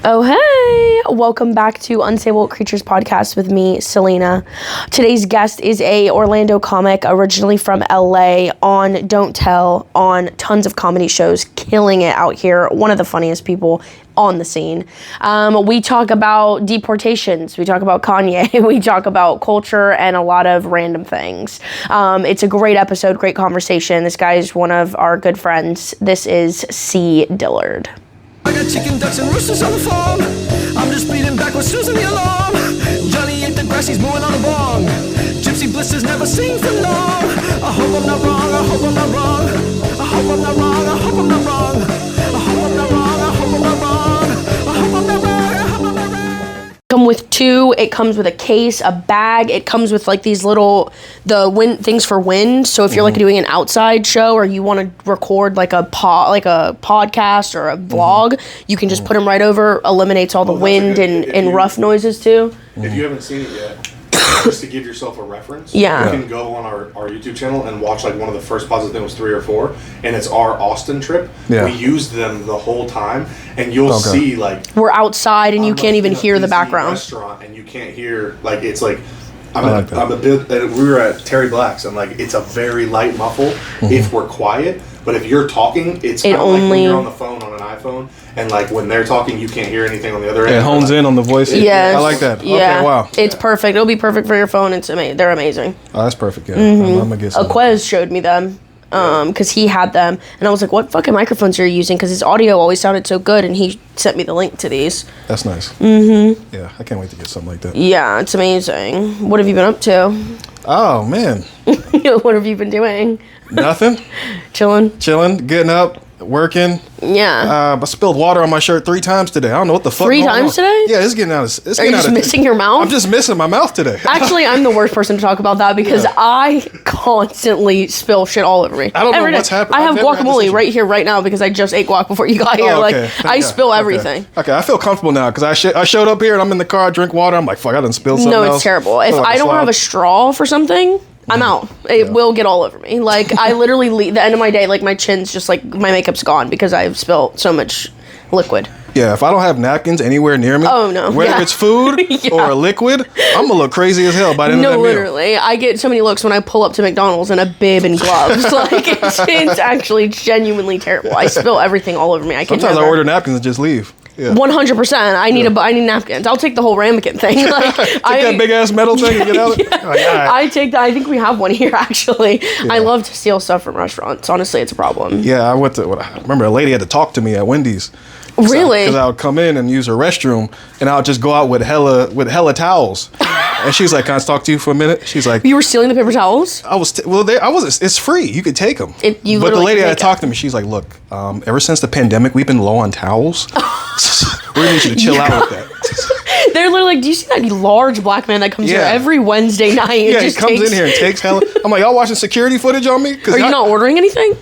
Oh, hey! Welcome back to Unstable Creatures Podcast with me, Selena. Today's guest is a Orlando comic, originally from LA, on Don't Tell, on tons of comedy shows, killing it out here. One of the funniest people on the scene. We talk about deportations, we talk about Kanye, we talk about culture and a lot of random things. It's a great episode, great conversation. This guy is one of our good friends. This is Cee Dillard. I got chicken, ducks, and roosters on the farm. I'm just speeding back with Susan the alarm. Johnny ate the grass, he's moving on the bong. Gypsy blisters never seen for long. I hope I'm not wrong, I hope I'm not wrong. I hope I'm not wrong, I hope I'm not wrong. I hope I'm not wrong, I hope I'm not wrong. I hope I'm not wrong, I hope I'm not wrong. Come with two, it comes with a case, a bag, it comes with like these little, things for wind. So if you're like doing an outside show or you want to record like a podcast or a vlog, you can just put them right over, eliminates all the wind and rough noises too. If you haven't seen it yet, just to give yourself a reference, you can go on our YouTube channel and watch like one of the first pods. I think it was 3 or 4, and it's our Austin trip. We used them the whole time, and you'll see like we're outside and you can't even hear the background. Restaurant, and you can't hear like it's like we were at Terry Black's, and like it's a very light muffle if we're quiet. But if you're talking, it's kind of like when you're on the phone on an iPhone, and like when they're talking, you can't hear anything on the other end. It hones in on the voice. Yes. I like that. Yeah. Okay, wow. It's perfect. It'll be perfect for your phone. It's amazing. They're amazing. Oh, that's perfect. Yeah. I'm gonna get some. Aquez showed me them because he had them, and I was like, "What fucking microphones are you using?" Because his audio always sounded so good, and he sent me the link to these. That's nice. Yeah, I can't wait to get something like that. Yeah, it's amazing. What have you been up to? Oh man. What have you been doing? Nothing. Chilling, getting up, working. Yeah. I spilled water on my shirt 3 times today. I don't know what the fuck. 3 times today? Yeah, it's getting out of. Are you just missing your mouth? I'm just missing my mouth today. Actually, I'm the worst person to talk about that because I constantly spill shit all over me. I don't know what's happening. I have guacamole right here, right now, because I just ate guac before you got here. Oh, like, okay. I spill everything. Okay, I feel comfortable now because I showed up here and I'm in the car, I drink water. I'm like, fuck, I done spilled something else. No, it's terrible. If I don't have a straw for something, I'm out. It will get all over me. Like, I literally leave the end of my day, like, my chin's just, like, my makeup's gone because I've spilled so much liquid. Yeah, if I don't have napkins anywhere near me, whether it's food or a liquid, I'm gonna look crazy as hell by the end of that meal. No, literally. I get so many looks when I pull up to McDonald's in a bib and gloves. Like, it's actually genuinely terrible. I spill everything all over me. Sometimes I order napkins and just leave. Yeah. 100%. I need napkins. I'll take the whole ramekin thing. Like, take that big ass metal thing and get out of it. Like, I take that. I think we have one here actually. Yeah. I love to steal stuff from restaurants. Honestly, it's a problem. Yeah, I remember a lady had to talk to me at Wendy's. Really? Because I would come in and use her restroom, and I would just go out with hella towels. And she's like, "Can I talk to you for a minute?" She's like, "You were stealing the paper towels?" I was. It's free. You could take them. But the lady had to talk to me. She's like, "Look, ever since the pandemic, we've been low on towels. We need you to chill out with that." They're literally like, "Do you see that large black man that comes here every Wednesday night?" He comes in here and takes hella. I'm like, "Y'all watching security footage on me?" Are you not ordering anything?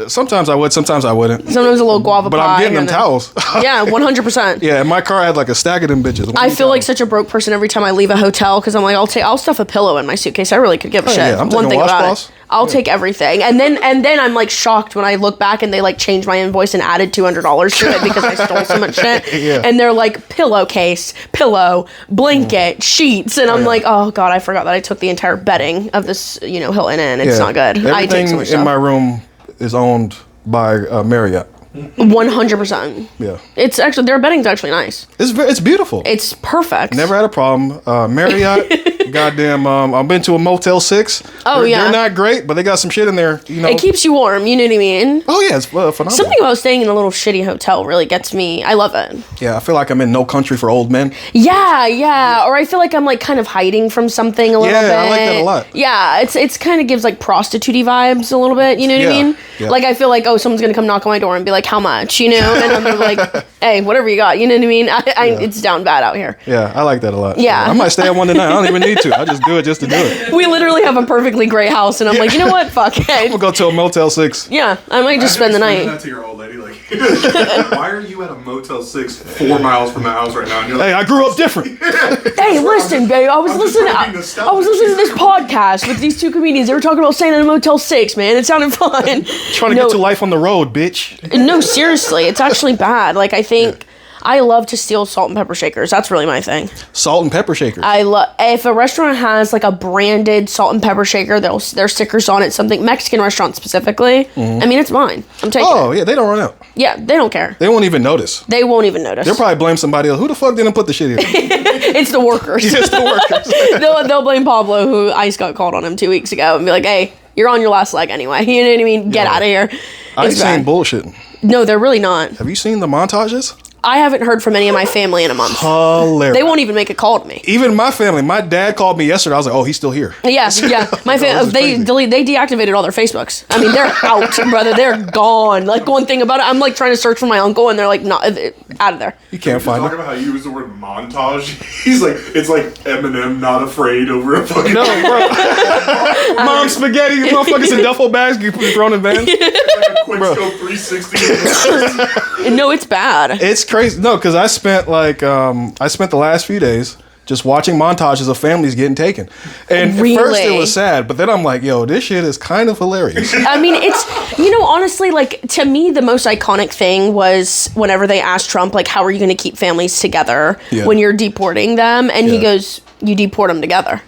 Sometimes I would, sometimes I wouldn't. Sometimes a little guava but pie. But I'm getting them towels. Yeah, 100%. Yeah, in my car I had like a stack of them bitches. I feel like such a broke person every time I leave a hotel because I'm like, I'll stuff a pillow in my suitcase. I really could give a shit. Yeah, I'm one thing about washcloths. it. I'll take everything. And then I'm like shocked when I look back and they like changed my invoice and added $200 to it because I stole so much shit. Yeah. And they're like pillowcase, pillow, blanket, sheets. And I'm like, oh God, I forgot that I took the entire bedding of this, Hilton Inn. It's not good. Everything I take so much in my room is owned by Marriott. 100%. Yeah. It's actually, their bedding's actually nice. It's beautiful. It's perfect. Never had a problem. Marriott, goddamn, I've been to a Motel 6. They're not great, but they got some shit in there, It keeps you warm, you know what I mean? Oh yeah, it's phenomenal. Something about staying in a little shitty hotel really gets me. I love it. Yeah, I feel like I'm in No Country for Old Men. Yeah. Or I feel like I'm like kind of hiding from something a little bit. Yeah, I like that a lot. Yeah, it's kind of gives like prostitute-y vibes a little bit, you know what I mean? Yeah. Like I feel like, someone's gonna come knock on my door and be like, how much, And I'm like, hey, whatever you got, you know what I mean? It's down bad out here. Yeah, I like that a lot. Yeah. I might stay at one tonight. I don't even need to. I just do it just to do it. We literally have a perfectly great house, and I'm like, you know what? Fuck it. I'm gonna go to a Motel 6. Yeah, I might just spend the night. That to your old lady, like, why are you at a Motel 6 4 miles from the house right now? And you're like, hey, I grew up different. Hey, listen, babe. I was listening to this podcast with these two comedians. They were talking about staying in a Motel 6, man. It sounded fun. Trying to get to life on the road, bitch. No, seriously, it's actually bad. Like, I think I love to steal salt and pepper shakers. That's really my thing. Salt and pepper shakers. I love if a restaurant has like a branded salt and pepper shaker, there's stickers on it. Something Mexican restaurant specifically. Mm-hmm. I mean, it's mine. I'm taking it. Oh yeah, they don't run out. Yeah, they don't care. They won't even notice. They won't even notice. They'll probably blame somebody else. Who the fuck didn't put the shit here? It's the workers. It's the workers. They'll blame Pablo, who ICE got called on him 2 weeks ago, and be like, "Hey, you're on your last leg anyway." You know what I mean? Get out of here. ICE ain't bullshitting. No, they're really not. Have you seen the montages? I haven't heard from any of my family in a month. Hilarious. They won't even make a call to me. Even my family. My dad called me yesterday. I was like, oh, he's still here. Yeah. My family, they deactivated all their Facebooks. I mean, they're out, brother. They're gone. Like, one thing about it, I'm like trying to search for my uncle, and they're like, no, out of there. You can't find him. Talking about how you use the word montage. He's like, it's like Eminem not afraid over a fucking... No, bro. Mom spaghetti, you motherfuckers in duffel bags, you thrown in vans. Like a quick scope 360. No, it's bad. It's crazy. No, because I spent the last few days just watching montages of families getting taken. And really? At first it was sad, but then I'm like, yo, this shit is kind of hilarious. I mean, it's, honestly, like, to me, the most iconic thing was whenever they asked Trump, like, how are you going to keep families together when you're deporting them? And he goes, you deport them together.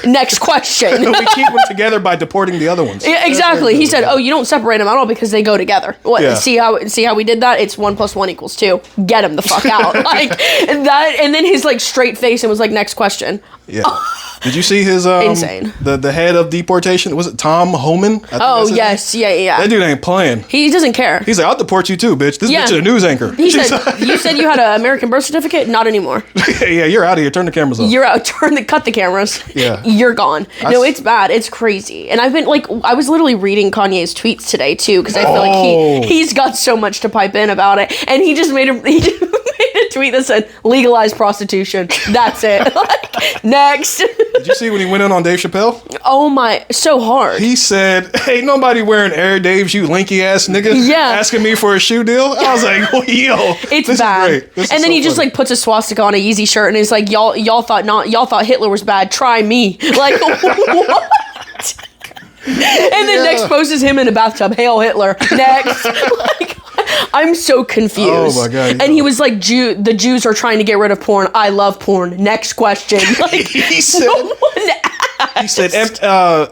Next question. We keep them together by deporting the other ones. Yeah, exactly. He said, you don't separate them at all because they go together. What? Yeah. See how we did that? It's 1 + 1 = 2. Get him the fuck out. Like that. And then his like straight face and was like, next question. Yeah. Did you see his insane? The head of deportation, was it Tom Homan? Oh yes, yeah. That dude ain't playing. He doesn't care. He's like, I'll deport you too, bitch. This bitch is a news anchor. He said, you said you had an American birth certificate? Not anymore. Yeah, you're out of here. Turn the cameras off. You're out. Cut the cameras. Yeah. You're gone. No, it's bad. It's crazy. And I've been like, I was literally reading Kanye's tweets today too, because I feel like he's got so much to pipe in about it, and he just made a tweet that said legalize prostitution. That's it. Like, next. Did you see when he went in on Dave Chappelle? Oh my, so hard. He said, ain't nobody wearing Air Daves, you lanky ass nigga. Yeah. Asking me for a shoe deal. I was like, well, yo, it's this bad. Is great. And then he just like puts a swastika on a Yeezy shirt and he's like, y'all thought Hitler was bad. Try me. Like, what? And then next post is him in a bathtub. Hail Hitler. Next. Like, I'm so confused. Oh my God. And he was like, the Jews are trying to get rid of porn. I love porn. Next question. Like, he said,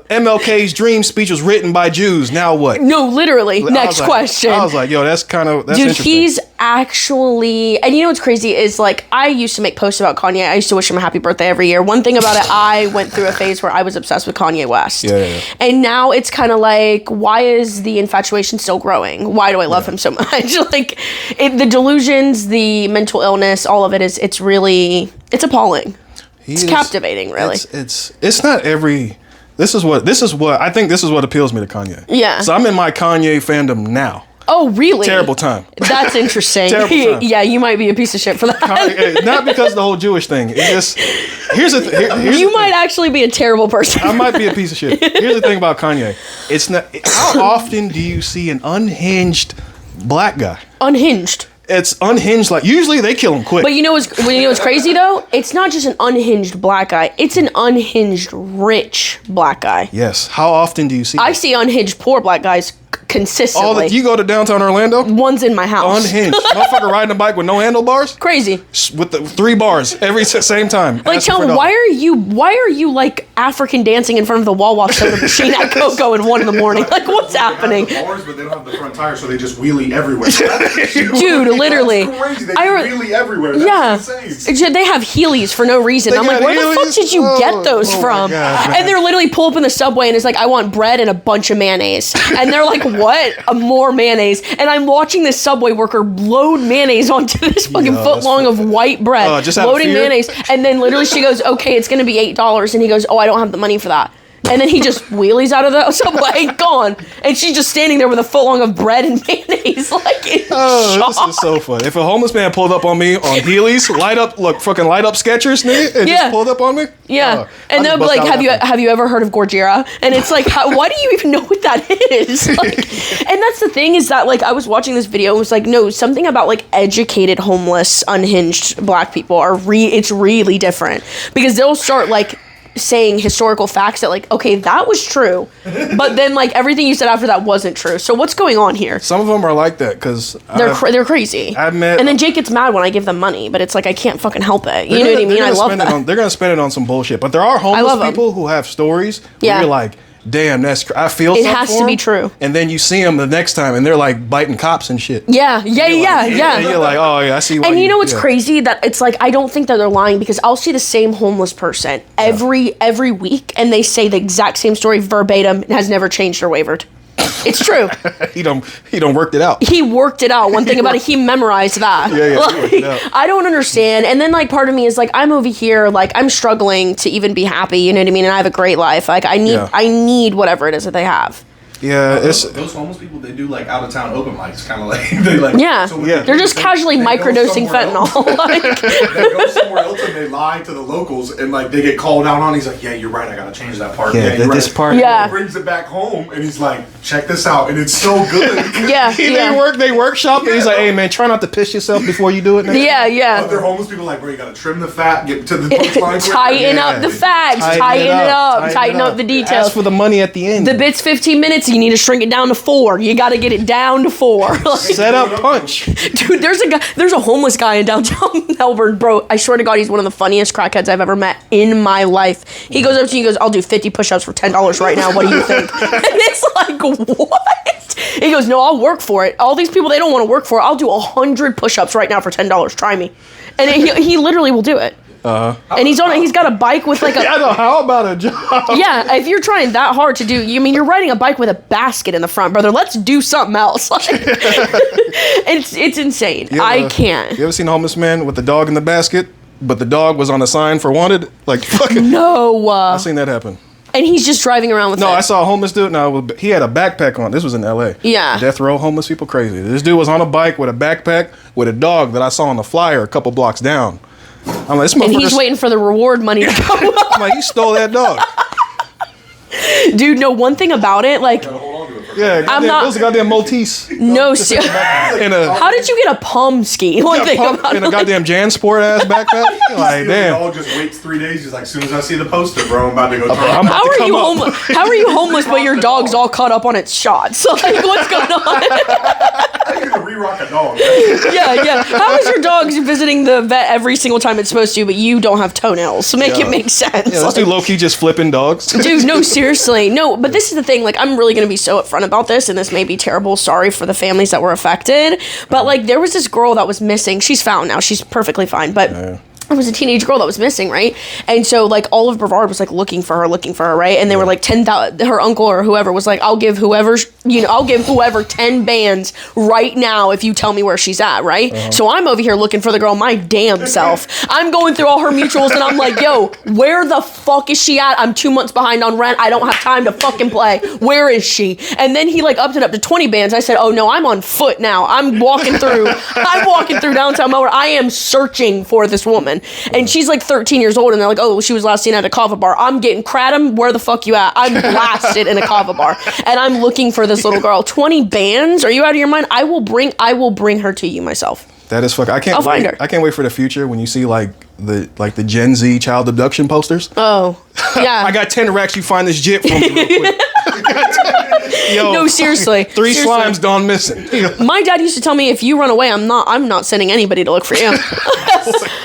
MLK's dream speech was written by Jews. Now what? No, literally. Next question. I was like, yo, that's dude, interesting. He's actually, and you know what's crazy is like, I used to make posts about Kanye. I used to wish him a happy birthday every year. One thing about it, I went through a phase where I was obsessed with Kanye West. Yeah. And now it's kind of like, why is the infatuation still growing? Why do I love him so much? Like, the delusions, the mental illness, all of it it's really, it's appalling. It's captivating, really. It's not every. This is what I think. This is what appeals me to Kanye. Yeah. So I'm in my Kanye fandom now. Oh, really? Terrible time. That's interesting. Terrible time. Yeah, you might be a piece of shit for that. Not because of the whole Jewish thing. It's just you might actually be a terrible person. I might be a piece of shit. Here's the thing about Kanye. It's not. How often do you see an unhinged black guy? Unhinged. It's unhinged. Like, usually they kill him quick. But you know what's crazy though? It's not just an unhinged black guy. It's an unhinged rich black guy. Yes. How often do you see I see unhinged poor black guys consistently. You go to downtown Orlando? One's in my house. Unhinged. Motherfucker riding a bike with no handlebars? Crazy. With the 3 bars every same time. Like, tell me, why are you like African dancing in front of the Wawa soda machine at Coco at 1 a.m? Like, what's happening? They have the bars, but they don't have the front tire, so they just wheelie everywhere. Dude, literally. That's crazy. They wheelie everywhere. That's insane. They have Heelys for no reason. I'm like, where the fuck did you get those from? God, and they're literally pull up in the subway and it's like, I want bread and a bunch of mayonnaise. And they're like, what? More mayonnaise. And I'm watching this subway worker load mayonnaise onto this fucking foot long of white bread. Just loading mayonnaise. And then literally she goes, okay, it's going to be $8. And he goes, oh, I don't have the money for that. And then he just wheelies out of the subway, gone. And she's just standing there with a foot long of bread and mayonnaise. Like, this is so funny. If a homeless man pulled up on me on Heelys, fucking light up Skechers, nigga, and just pulled up on me? Yeah. And they'll be like, have you ever heard of Gorgiera? And it's like, why do you even know what that is? Like, and that's the thing is that, like, I was watching this video and it was like, no, something about, like, educated, homeless, unhinged black people it's really different. Because they'll start, like, saying historical facts that like, okay, that was true, but then like everything you said after that wasn't true. So what's going on here? Some of them are like that because they're crazy. I admit, and then Jake gets mad when I give them money, but it's like I can't fucking help it. You know what I mean? I love that. They're gonna spend it on some bullshit, but there are homeless people who have stories where you're like, damn, I feel it has to be true. And then you see them the next time and they're like biting cops and shit. Yeah. And you're like, oh yeah, I see why. And you know what's crazy? That it's like, I don't think that they're lying, because I'll see the same homeless person every week and they say the exact same story verbatim and has never changed or wavered. It's true. He don't worked it out. He worked it out. One thing about it, he memorized that. Like, I don't understand. And then like part of me is like, I'm over here, like I'm struggling to even be happy. You know what I mean? And I have a great life. Like I need whatever it is that they have. Yeah, those homeless people, they do like out of town open mics, kind of like they like. Yeah, so they're just casually microdosing fentanyl. Like. They go somewhere else and they lie to the locals, and like they get called out on. He's like, "Yeah, you're right. I gotta change that part." Yeah, this part. Yeah, he brings it back home, and he's like, "Check this out," and it's so good. They workshop, and he's like, "Hey man, try not to piss yourself before you do it." Yeah. Other homeless people like, bro, you gotta trim the fat, get to the punchline. Tighten up the facts, tighten up the details. Ask for the money at the end. The bit's 15 minutes. You need to shrink it down to 4. You got to get it down to 4. Like, set up punch. Dude, there's a homeless guy in downtown Melbourne, bro. I swear to God, he's one of the funniest crackheads I've ever met in my life. He goes up to you and goes, I'll do 50 push-ups for $10 right now. What do you think? And it's like, what? He goes, no, I'll work for it. All these people, they don't want to work for it. I'll do 100 push-ups right now for $10. Try me. And he literally will do it. And he's got a bike with like a. I know, how about a job? Yeah, if you're trying that hard to do, you're riding a bike with a basket in the front, brother. Let's do something else. Like, it's insane. I can't. You ever seen a homeless man with the dog in the basket, but the dog was on a sign for wanted? Like fucking. No. I've seen that happen. And he's just driving around with it. No, I saw a homeless dude. No, he had a backpack on. This was in L.A. Yeah. Death row homeless people crazy. This dude was on a bike with a backpack with a dog that I saw on the flyer a couple blocks down. I'm like, this motherfucker. And he's waiting for the reward money to come up. I'm like, he stole that dog. Dude, no, one thing about it, like. Yeah, it was a goddamn Maltese. No, seriously. How did you get a Pomsky? One thing about in a goddamn JanSport ass backpack? Like, damn. All just waits 3 days. He's like, as soon as I see the poster, bro, I'm about to go turn. How are you homeless, but your dog's all caught up on its shots? Like, what's going on? You're gonna re-rock a dog. Yeah. How is your dog visiting the vet every single time it's supposed to, but you don't have toenails? So make it make sense. Yeah, let's do low-key just flipping dogs. Dude, no, seriously. No, but this is the thing. Like, I'm really going to be so upfront about this, and this may be terrible. Sorry for the families that were affected. But, like, there was this girl that was missing. She's found now. She's perfectly fine. But... It was a teenage girl that was missing, right? And so, like, all of Brevard was, like, looking for her, right? And they were, like, 10,000, her uncle or whoever was like, I'll give whoever 10 bands right now if you tell me where she's at, right? So I'm over here looking for the girl my damn self. I'm going through all her mutuals, and I'm like, yo, where the fuck is she at? I'm 2 months behind on rent. I don't have time to fucking play. Where is she? And then he, like, upped it up to 20 bands. I said, oh, no, I'm on foot now. I'm walking through downtown Melbourne. I am searching for this woman. And she's like 13 years old, and they're like, oh, she was last seen at a kava bar. I'm getting Kratom, where the fuck you at? I'm blasted in a kava bar, and I'm looking for this little girl. 20 bands? Are you out of your mind? I will bring her to you myself. That is fuck. I'll find her. I can't wait for the future when you see like the Gen Z child abduction posters. Oh, yeah. I got 10 racks. You find this jit for me real quick. Yo, no, seriously. 3 slimes gone missing. My dad used to tell me, if you run away, I'm not sending anybody to look for you.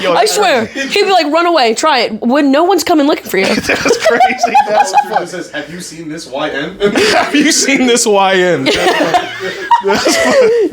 I swear. He'd be like, run away, try it. When no one's coming looking for you. That's crazy. That's says, have you seen this YN? Have you seen this YN?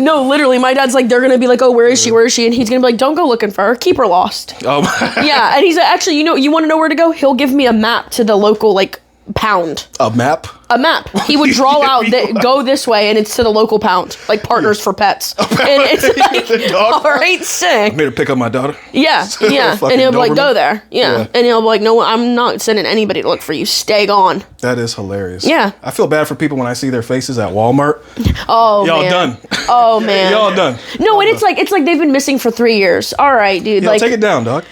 No, literally, my dad's like, they're gonna be like, oh, where is she? And he's gonna be like, don't go looking for her. Keep her lost. Oh. Yeah, and he's like, actually, you want to know where to go? He'll give me a map to the local, like, pound. A map? A map. He would draw out go this way, and it's to the local pound, like Partners for Pets. And it's like, all right, sick. I made her pick up my daughter. Yeah. And he'll be like, go there. Yeah. And he'll be like, no, I'm not sending anybody to look for you. Stay gone. That is hilarious. Yeah. I feel bad for people when I see their faces at Walmart. Oh, y'all man. done. Oh, man. Y'all done. No, and it's like they've been missing for 3 years. All right, dude. Like, take it down, dog.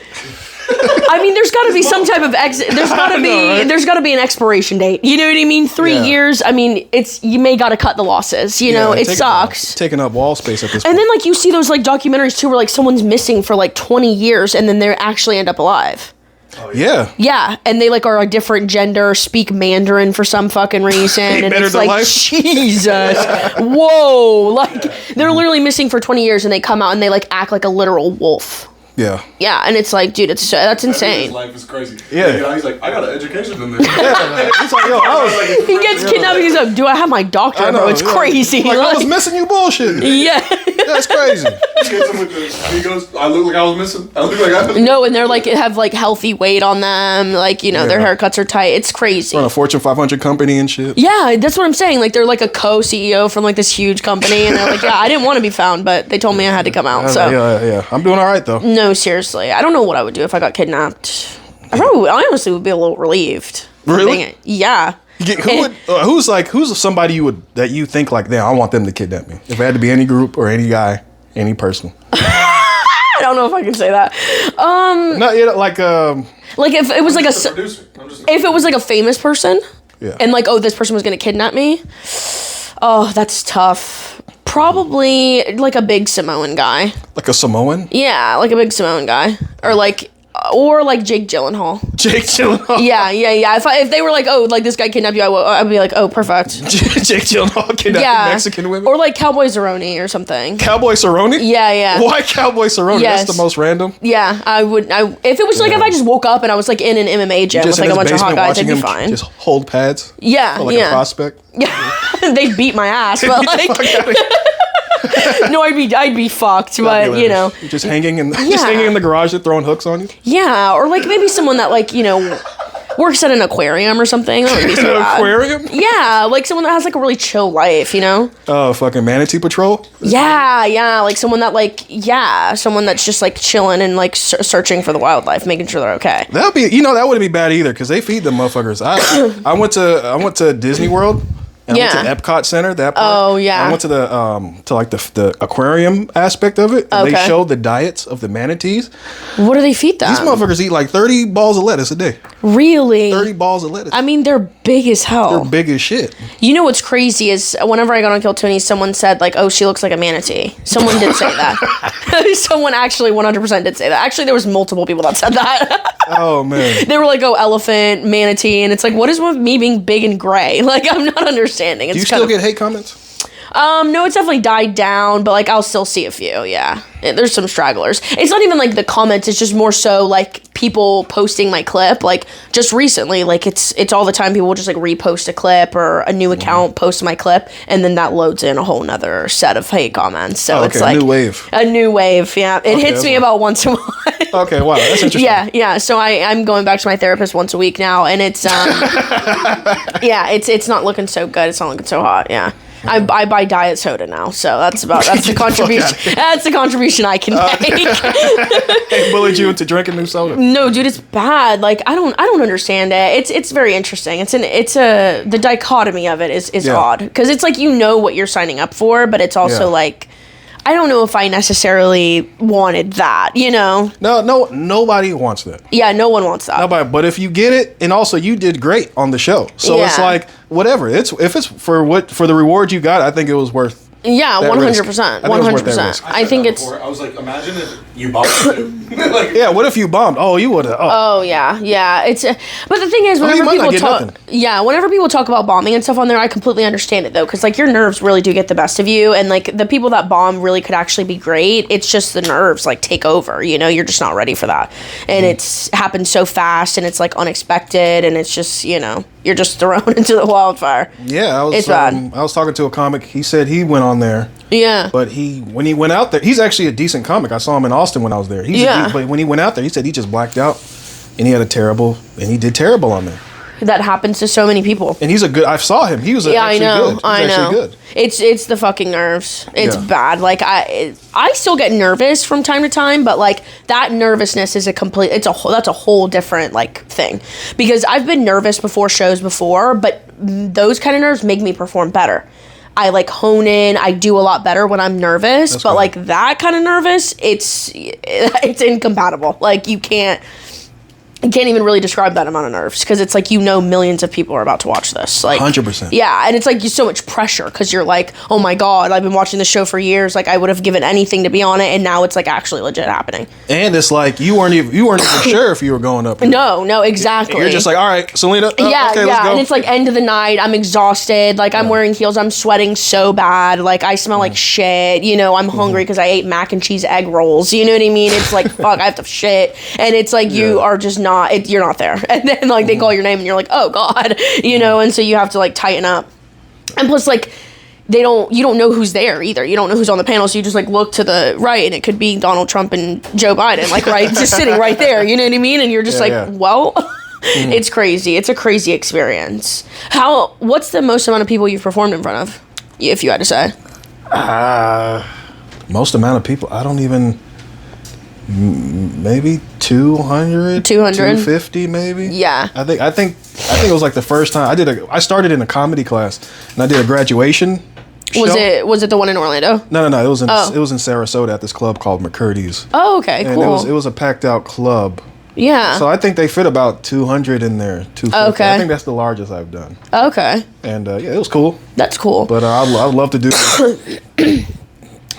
I mean, there's got to be some type of there's got to be an expiration date. You know what I mean? 3 years. I mean, you may got to cut the losses. You know, it sucks. Taking up wall space at this point. And then like you see those like documentaries too, where like someone's missing for like 20 years and then they actually end up alive. Oh, yeah. Yeah, and they like are a different gender, speak Mandarin for some fucking reason, and it's like life. Jesus, whoa! Like they're literally missing for 20 years, and they come out and they like act like a literal wolf. Yeah. Yeah, and it's like, dude, that's insane. His life is crazy. Yeah. He's like, I got an education in this. He's like, yo, he gets kidnapped. He's like, do I have my doctorate, bro? It's crazy. Like, I was missing you bullshit. Yeah. That's crazy. He goes, I look like I was missing. I look like I was. No, and they're like, have like healthy weight on them. Like, you know, their haircuts are tight. It's crazy. On a Fortune 500 company and shit. Yeah, that's what I'm saying. Like, they're like a co-CEO from like this huge company. And they're like, yeah, I didn't want to be found, but they told me I had to come out. So yeah. I'm doing all right, though. No, seriously. I don't know what I would do if I got kidnapped. I honestly would be a little relieved. Really? Yeah. Who's somebody that you think like, damn, I want them to kidnap me? If it had to be any group or any guy, any person. I don't know if I can say that. Like if it was like if it was like a famous person, and like, oh, this person was gonna kidnap me. Oh, that's tough. Probably like a big Samoan guy. Like a Samoan? Yeah, like a big Samoan guy, or like Jake Gyllenhaal. Jake Gyllenhaal. Yeah. If they were like, oh, like this guy kidnapped you, I'd be like, oh, perfect. Jake Gyllenhaal kidnapping Mexican women. Or like Cowboy Cerrone or something. Cowboy Cerrone? Yeah. Why Cowboy Cerrone? Yes. That's the most random. Yeah, I would. If it was like if I just woke up and I was like in an MMA gym with like a bunch of hot guys, I'd be fine. Just hold pads. Yeah, like a prospect. Yeah, they beat my ass, but like. No, I'd be fucked, but you know, just hanging in the garage, and throwing hooks on you. Yeah, or like maybe someone that like, you know, works at an aquarium or something. That would be so bad. Aquarium? Yeah, like someone that has like a really chill life, you know. Oh, fucking manatee patrol. Yeah, like someone that's just like chilling and like searching for the wildlife, making sure they're okay. That wouldn't be bad either because they feed them motherfuckers. I went to Disney World. And I went to Epcot Center. That part. Oh yeah. I went to the aquarium aspect of it. And they showed the diets of the manatees. What do they feed them? These motherfuckers eat like 30 balls of lettuce a day. Really? 30 balls of lettuce. I mean, they're big as hell. They're big as shit. You know what's crazy is whenever I got on Kill Tony, someone said like, "Oh, she looks like a manatee." Someone did say that. Someone actually 100% did say that. Actually, there was multiple people that said that. Oh man. They were like, "Oh, elephant, manatee," and it's like, what is with me being big and gray? Like, I'm not understanding. It's Do you still get hate comments? No, it's definitely died down, but like I'll still see a few. Yeah, there's some stragglers. It's not even like the comments; it's just more so like people posting my clip. Like just recently, like it's all the time. People will just like repost a clip or a new account post my clip, and then that loads in a whole nother set of hate comments. So it's like a new wave. A new wave. Yeah, it hits me about once a month. Okay, wow, that's interesting. Yeah. So I'm going back to my therapist once a week now, and it's it's not looking so good. It's not looking so hot. Yeah. I buy diet soda now, so that's the contribution. That's the contribution I can make. They bullied you into drinking new soda. No, dude, it's bad. Like I don't understand it. It's very interesting. The dichotomy of it is odd because it's like you know what you're signing up for, but it's also like. I don't know if I necessarily wanted that, you know? No, nobody wants that. Yeah, no one wants that. Nobody, but if you get it, and also you did great on the show. So it's like, whatever. If it's for the reward you got, I think it was worth. Yeah, 100%. 100%. I think it's. I was like, imagine if you bombed it. Yeah, what if you bombed? Oh, you would have. Oh yeah. It's. But the thing is, whenever people talk about bombing and stuff on there, I completely understand it though, because like your nerves really do get the best of you, and like the people that bomb really could actually be great. It's just the nerves like take over. You know, you're just not ready for that, and it's happened so fast, and it's like unexpected, and it's just you're just thrown into the wildfire. Yeah, it's bad. I was talking to a comic. He said he went on there. Yeah. But when he went out there, he's actually a decent comic. I saw him in Austin when I was there. But when he went out there, he said he just blacked out, and he did terrible on there. That happens to so many people. And I saw him. He was actually good. I know. Good. It's the fucking nerves. It's bad. Like I still get nervous from time to time, but like that nervousness is that's a whole different like thing. Because I've been nervous before shows before, but those kind of nerves make me perform better. I like hone in. I do a lot better when I'm nervous, but like that kind of nervous, it's incompatible. Like you can't. I can't even really describe that amount of nerves because it's like, millions of people are about to watch this. Like 100%. Yeah, and it's like so much pressure because you're like, oh my God, I've been watching this show for years. Like I would have given anything to be on it, and now it's like actually legit happening. And it's like you weren't even sure if you were going up. No, exactly. You're just like, all right, Selena. Okay, let's go. And it's like end of the night. I'm exhausted. Like I'm wearing heels. I'm sweating so bad. Like I smell like shit. I'm hungry because I ate mac and cheese egg rolls. You know what I mean? It's like fuck, I have to shit, and it's like you are just not. You're not there, and then like they call your name, and you're like, oh God, and so you have to like tighten up, and plus like you don't know who's there either. You don't know who's on the panel, so you just like look to the right, and it could be Donald Trump and Joe Biden, like right, just sitting right there. You know what I mean? And you're just well. It's crazy. It's a crazy experience. What's the most amount of people you've performed in front of, if you had to say? Most amount of people, I don't even. Maybe 200, 250 maybe. Yeah. I think it was like the first time I started in a comedy class, and I did a graduation show. Was it the one in Orlando? No. It was in Sarasota at this club called McCurdy's. Oh, okay, and cool. It was a packed out club. Yeah. So I think they fit about 200 in there. 250. Okay. I think that's the largest I've done. Okay. And it was cool. That's cool. But I'd love to do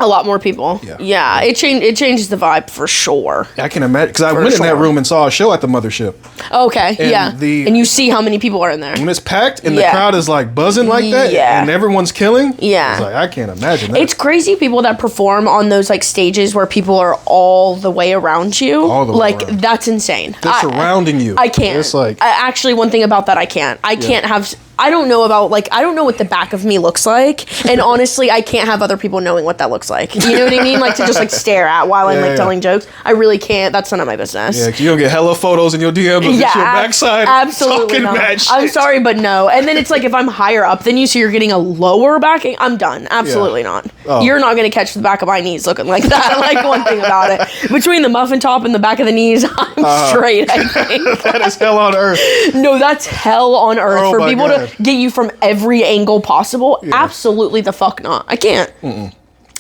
a lot more people. Yeah. It changes the vibe for sure. I can imagine, because I went in that room and saw a show at the Mothership. Okay, and and you see how many people are in there. When it's packed and the crowd is like buzzing like that, and everyone's killing, it's like, I can't imagine that. It's crazy people that perform on those like stages where people are all the way around you. All the way like around. That's insane. They're surrounding you. I can't. It's like, actually, one thing about that I can't have. I don't know what the back of me looks like, and honestly, I can't have other people knowing what that looks like. You know what I mean? Like to just like stare at while I'm like telling jokes. I really can't. That's none of my business. Yeah, 'cause you don't get hella photos in your DMs of your backside. Absolutely not. I'm sorry, but no. And then it's like if I'm higher up than you, so you're getting a lower backing, I'm done. Absolutely not. Oh. You're not gonna catch the back of my knees looking like that. Like one thing about it, between the muffin top and the back of the knees, I'm straight. I think that is hell on earth. No, that's hell on earth for people to get you from every angle possible. Absolutely the fuck not. I can't.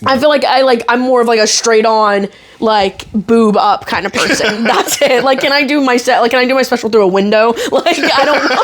I feel like I'm more of like a straight on like boob up kind of person. That's it. Like, can I do my special through a window? Like, I don't know.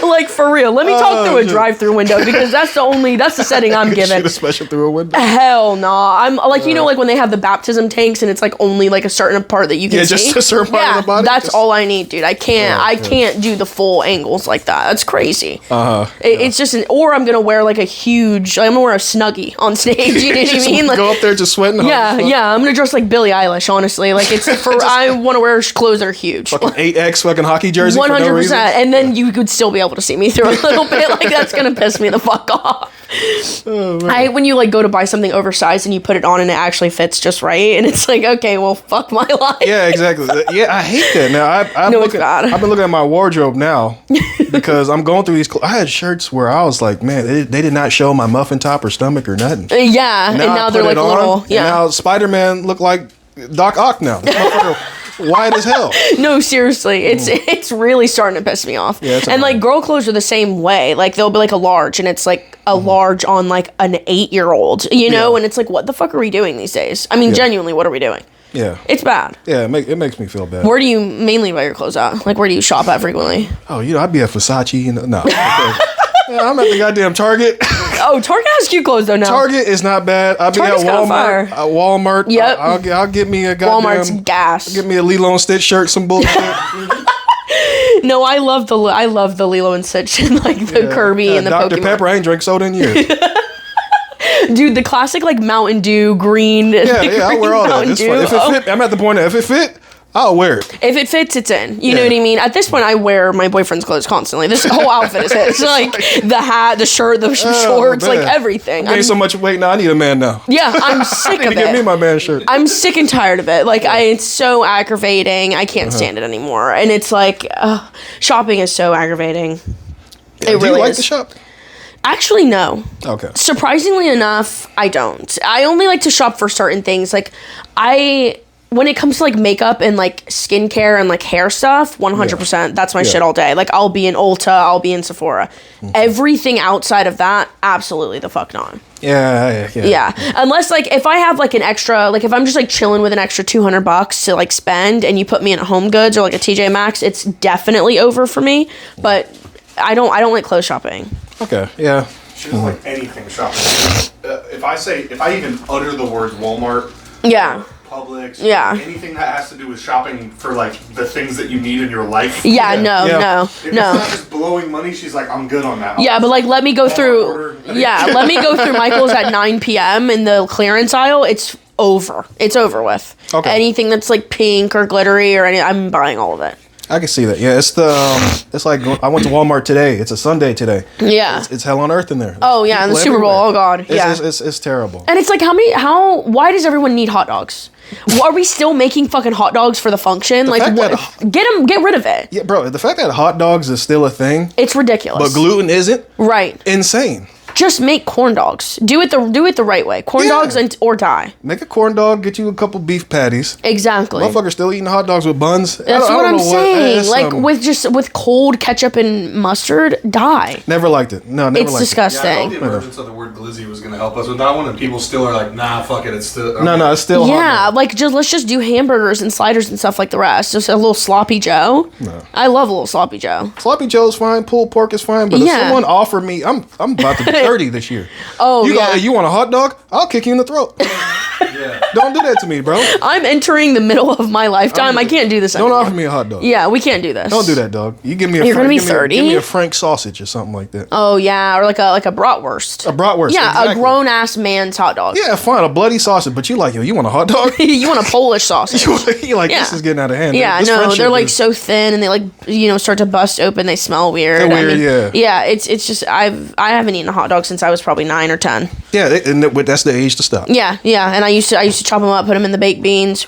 like for real. Let me talk through a drive-through window because that's the setting I'm given. Shoot a special through a window. Hell no. I'm like, like when they have the baptism tanks and it's like only like a certain part that you can see. Yeah, just a certain part of the body. That's all I need, dude. I can't do the full angles like that. That's crazy. It's just or I'm gonna wear like I'm gonna wear a Snuggie on stage. You know what I mean? Like, go up there just sweating. Yeah. I'm gonna dress like Billie Eilish. Honestly, like it's I want to wear clothes that are huge. Fucking 8X fucking hockey jersey. 100%. And then you could still be able to see me through a little bit. Like that's gonna piss me the fuck off. When you like go to buy something oversized and you put it on and it actually fits just right, and it's like, okay, well, fuck my life. Yeah, exactly. Yeah, I hate that. Now it's bad. I've been looking at my wardrobe now because I'm going through these. I had shirts where I was like, man, they did not show my muffin top or stomach or nothing. Yeah, and now they're like a little. Yeah. Now Spider-Man look like Doc Ock now. White as hell. No, seriously, it's really starting to piss me off. Yeah, and like girl clothes are the same way. Like they'll be like a large, and it's like a large on like an 8-year-old, and it's like, what the fuck are we doing these days? I mean, genuinely, what are we doing? Yeah, it's bad. Yeah, it makes me feel bad. Where do you mainly buy your clothes at? Like, where do you shop at frequently? Oh, I'd be at Versace. No. Yeah, I'm at the goddamn Target. Oh, Target has cute clothes though now. Target is not bad. I'll be at Walmart. Walmart. Yep. I'll get me a goddamn. Walmart's gas. Get me a Lilo and Stitch shirt, some bullshit. No, I love the Lilo and Stitch and like the Kirby and the Dr. Pokemon. Pepper. I ain't drank soda in years. Dude, the classic like Mountain Dew green. Yeah, I wear all that. It's fun. If it fit, I'm at the point of if it fit, I'll wear it. If it fits, it's in. You know what I mean? At this point, I wear my boyfriend's clothes constantly. This whole outfit is his. Like the hat, the shirt, the shorts, like everything. I gained so much weight now. I need a man now. Yeah, I'm sick of it. Give me my man shirt. I'm sick and tired of it. Like it's so aggravating. I can't stand it anymore. And it's like shopping is so aggravating. Yeah, do you like to shop? Actually, no. Okay. Surprisingly enough, I don't. I only like to shop for certain things. Like, when it comes to like makeup and like skincare and like hair stuff, 100%, that's my shit all day. Like I'll be in Ulta, I'll be in Sephora. Everything outside of that, absolutely the fuck not. Yeah. Unless like if I have like an extra, like if I'm just like chilling with an extra $200 to like spend and you put me in a Home Goods or like a TJ Maxx, it's definitely over for me. But I don't like clothes shopping. Okay, yeah. She doesn't like anything shopping. If I even utter the word Walmart, Publix, anything that has to do with shopping for like the things that you need in your life. No. If it's not just blowing money, she's like, I'm good on that. But like let me go through. Let me go through Michael's at 9 p.m. in the clearance aisle. It's over. It's over with. Okay. Anything that's like pink or glittery or I'm buying all of it. I can see that. Yeah, it's like I went to Walmart today. It's a Sunday today. Yeah, it's hell on earth in there. Oh yeah, and the Super Bowl. Oh god. It's terrible. And it's like why does everyone need hot dogs? Are we still making fucking hot dogs for the function? Get rid of it. Yeah, bro. The fact that hot dogs is still a thing, it's ridiculous. But gluten isn't. Right. Insane. Just make corn dogs. Do it the right way. Corn dogs or die. Make a corn dog. Get you a couple beef patties. Exactly. Motherfuckers still eating hot dogs with buns. That's what I'm saying. With cold ketchup and mustard, die. Never liked it. No, never liked it. It's disgusting. Yeah, I thought the emergence of the word glizzy was going to help us with that one, and people still are like, nah, fuck it. It's still okay. No, it's still hot dog. Let's just do hamburgers and sliders and stuff like the rest. Just a little sloppy Joe. No. I love a little sloppy Joe. Sloppy Joe's fine. Pulled pork is fine. But if someone offered me, I'm about to be 30 this year. Oh, you want a hot dog? I'll kick you in the throat. Don't do that to me, bro. I'm entering the middle of my lifetime. I can't do this anymore. Don't offer me a hot dog. Yeah, we can't do this. Don't do that, dog. You give me You're gonna be 30? Give me a Frank sausage or something like that. Oh, yeah, or like a bratwurst. A bratwurst, yeah, exactly. A grown-ass man's hot dog. Yeah, fine, a bloody sausage, but you want a hot dog? You want a Polish sausage. This is getting out of hand. Yeah, they're like so thin and they like, start to bust open. They smell weird. They're weird, Yeah, it's just, I haven't eaten a hot dog since I was probably 9 or 10. Yeah, and that's the age to stop. Yeah, and I used to chop them up, put them in the baked beans.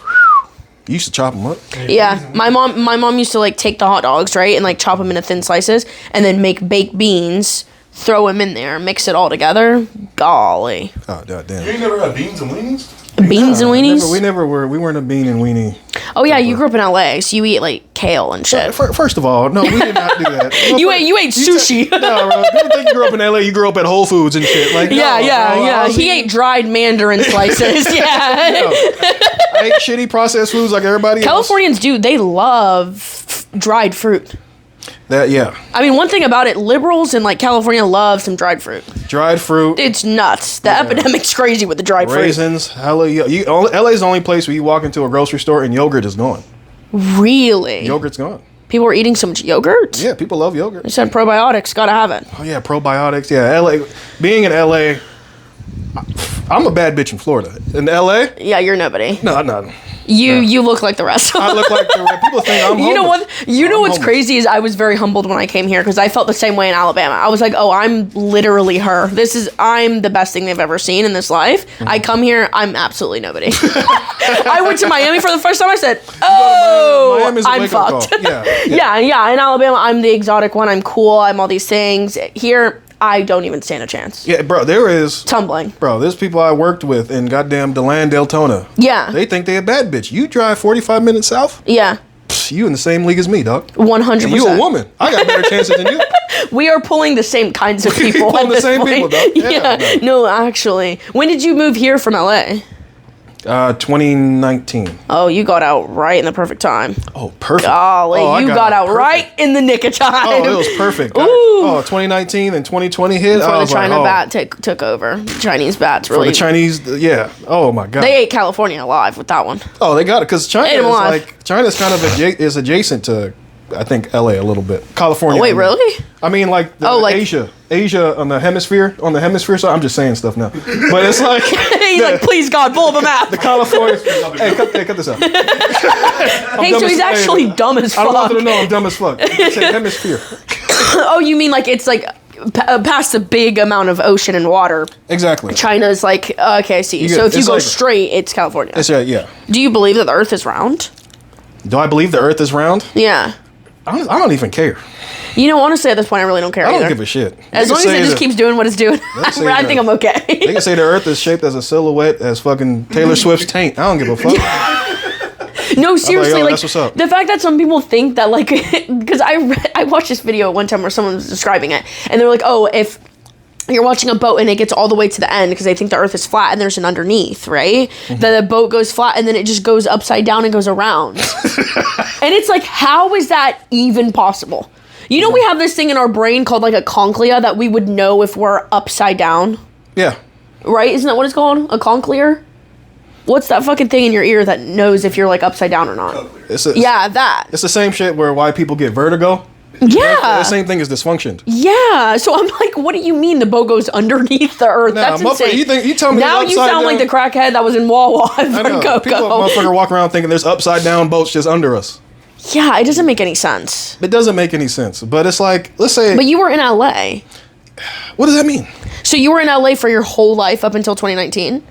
You used to chop them up? Yeah, my mom used to like take the hot dogs, right, and like chop them into thin slices, and then make baked beans, throw them in there, mix it all together. Golly. Oh, damn. You ain't never had beans and weenies? Beans and weenies? We weren't a bean and weenie. Oh yeah, you grew up in LA, so you eat like kale and shit. First of all, no, we did not do that. you ate sushi. No, bro. You think you grew up in LA? You grew up at Whole Foods and shit. Like, yeah. He ate dried mandarin slices. Yeah. I ate shitty processed foods like everybody else. Californians do. They love dried fruit. I mean, one thing about it, liberals in like California love some dried fruit. Dried fruit. It's nuts. The epidemic's crazy with the dried raisins, fruit. Raisins. LA's the only place where you walk into a grocery store and yogurt is gone. Really? Yogurt's gone. People are eating so much yogurt? Yeah, people love yogurt. They said probiotics, gotta have it. Oh yeah, probiotics. Yeah, LA. Being in LA, I'm a bad bitch in Florida. In LA? Yeah, you're nobody. No. You look like the rest of them. I look like the rest. People think I'm homeless. You know what's crazy is I was very humbled when I came here because I felt the same way in Alabama. I was like, oh, I'm literally her. I'm the best thing they've ever seen in this life. Mm-hmm. I come here, I'm absolutely nobody. I went to Miami for the first time. I said, oh, I'm fucked. Yeah. In Alabama, I'm the exotic one. I'm cool. I'm all these things. Here, I don't even stand a chance. Yeah, bro, there is... Tumbling. Bro, there's people I worked with in goddamn DeLand, Deltona. Yeah. They think they a bad bitch. You drive 45 minutes south? Yeah. You in the same league as me, dog. 100%. And you a woman. I got better chances than you. We are pulling the same kinds of people pulling the same people, dog. Yeah. No, actually. When did you move here from LA? 2019. Oh, you got out right in the perfect time. Oh, perfect. Golly, you got out right in the nick of time. Oh, it was perfect. 2019 and 2020 hit. Before the China bat took over. The Chinese bats really. For the Chinese, yeah. Oh my God. They ate California alive with that one. Oh, they got it because China's kind of is adjacent to, I think, LA a little bit. California. Oh, wait, really? I mean, like Asia on the hemisphere side. I'm just saying stuff now, but it's like he's like, please God, pull up a map. The California. Hey, cut this out. So he's actually dumb as fuck. I don't want you to know I'm dumb as fuck. Say hemisphere. Oh, you mean like it's like past a big amount of ocean and water? Exactly. China's like okay, I see. So if you go straight, it's California. It's yeah. Do you believe that the Earth is round? Do I believe the Earth is round? Yeah. I don't even care. You know, honestly, at this point, I really don't care either. I don't give a shit. As long as it just keeps doing what it's doing, I think I'm okay. They can say the Earth is shaped as a silhouette as fucking Taylor Swift's taint. I don't give a fuck. No, seriously, like, like, that's what's up. The fact that some people think that, like, because I watched this video one time where someone was describing it, and they were like, oh, if you're watching a boat and it gets all the way to the end because they think the earth is flat and there's an underneath, right? Mm-hmm. That the boat goes flat and then it just goes upside down and goes around. And it's like, how is that even possible? You know, we have this thing in our brain called like a conchlea that we would know if we're upside down. Yeah. Right? Isn't that what it's called? A conchlea? What's that fucking thing in your ear that knows if you're like upside down or not? Yeah, that. It's the same shit where why people get vertigo. Yeah. The same thing as dysfunction. Yeah. So I'm like, what do you mean the boat goes underneath the earth? That's insane. You tell me now you sound down. Like the crackhead that was in Wawa. I know. People motherfucker walk around thinking there's upside down boats just under us. Yeah, it doesn't make any sense. It doesn't make any sense. But it's like, let's say... But you were in LA. What does that mean? So you were in LA for your whole life up until 2019?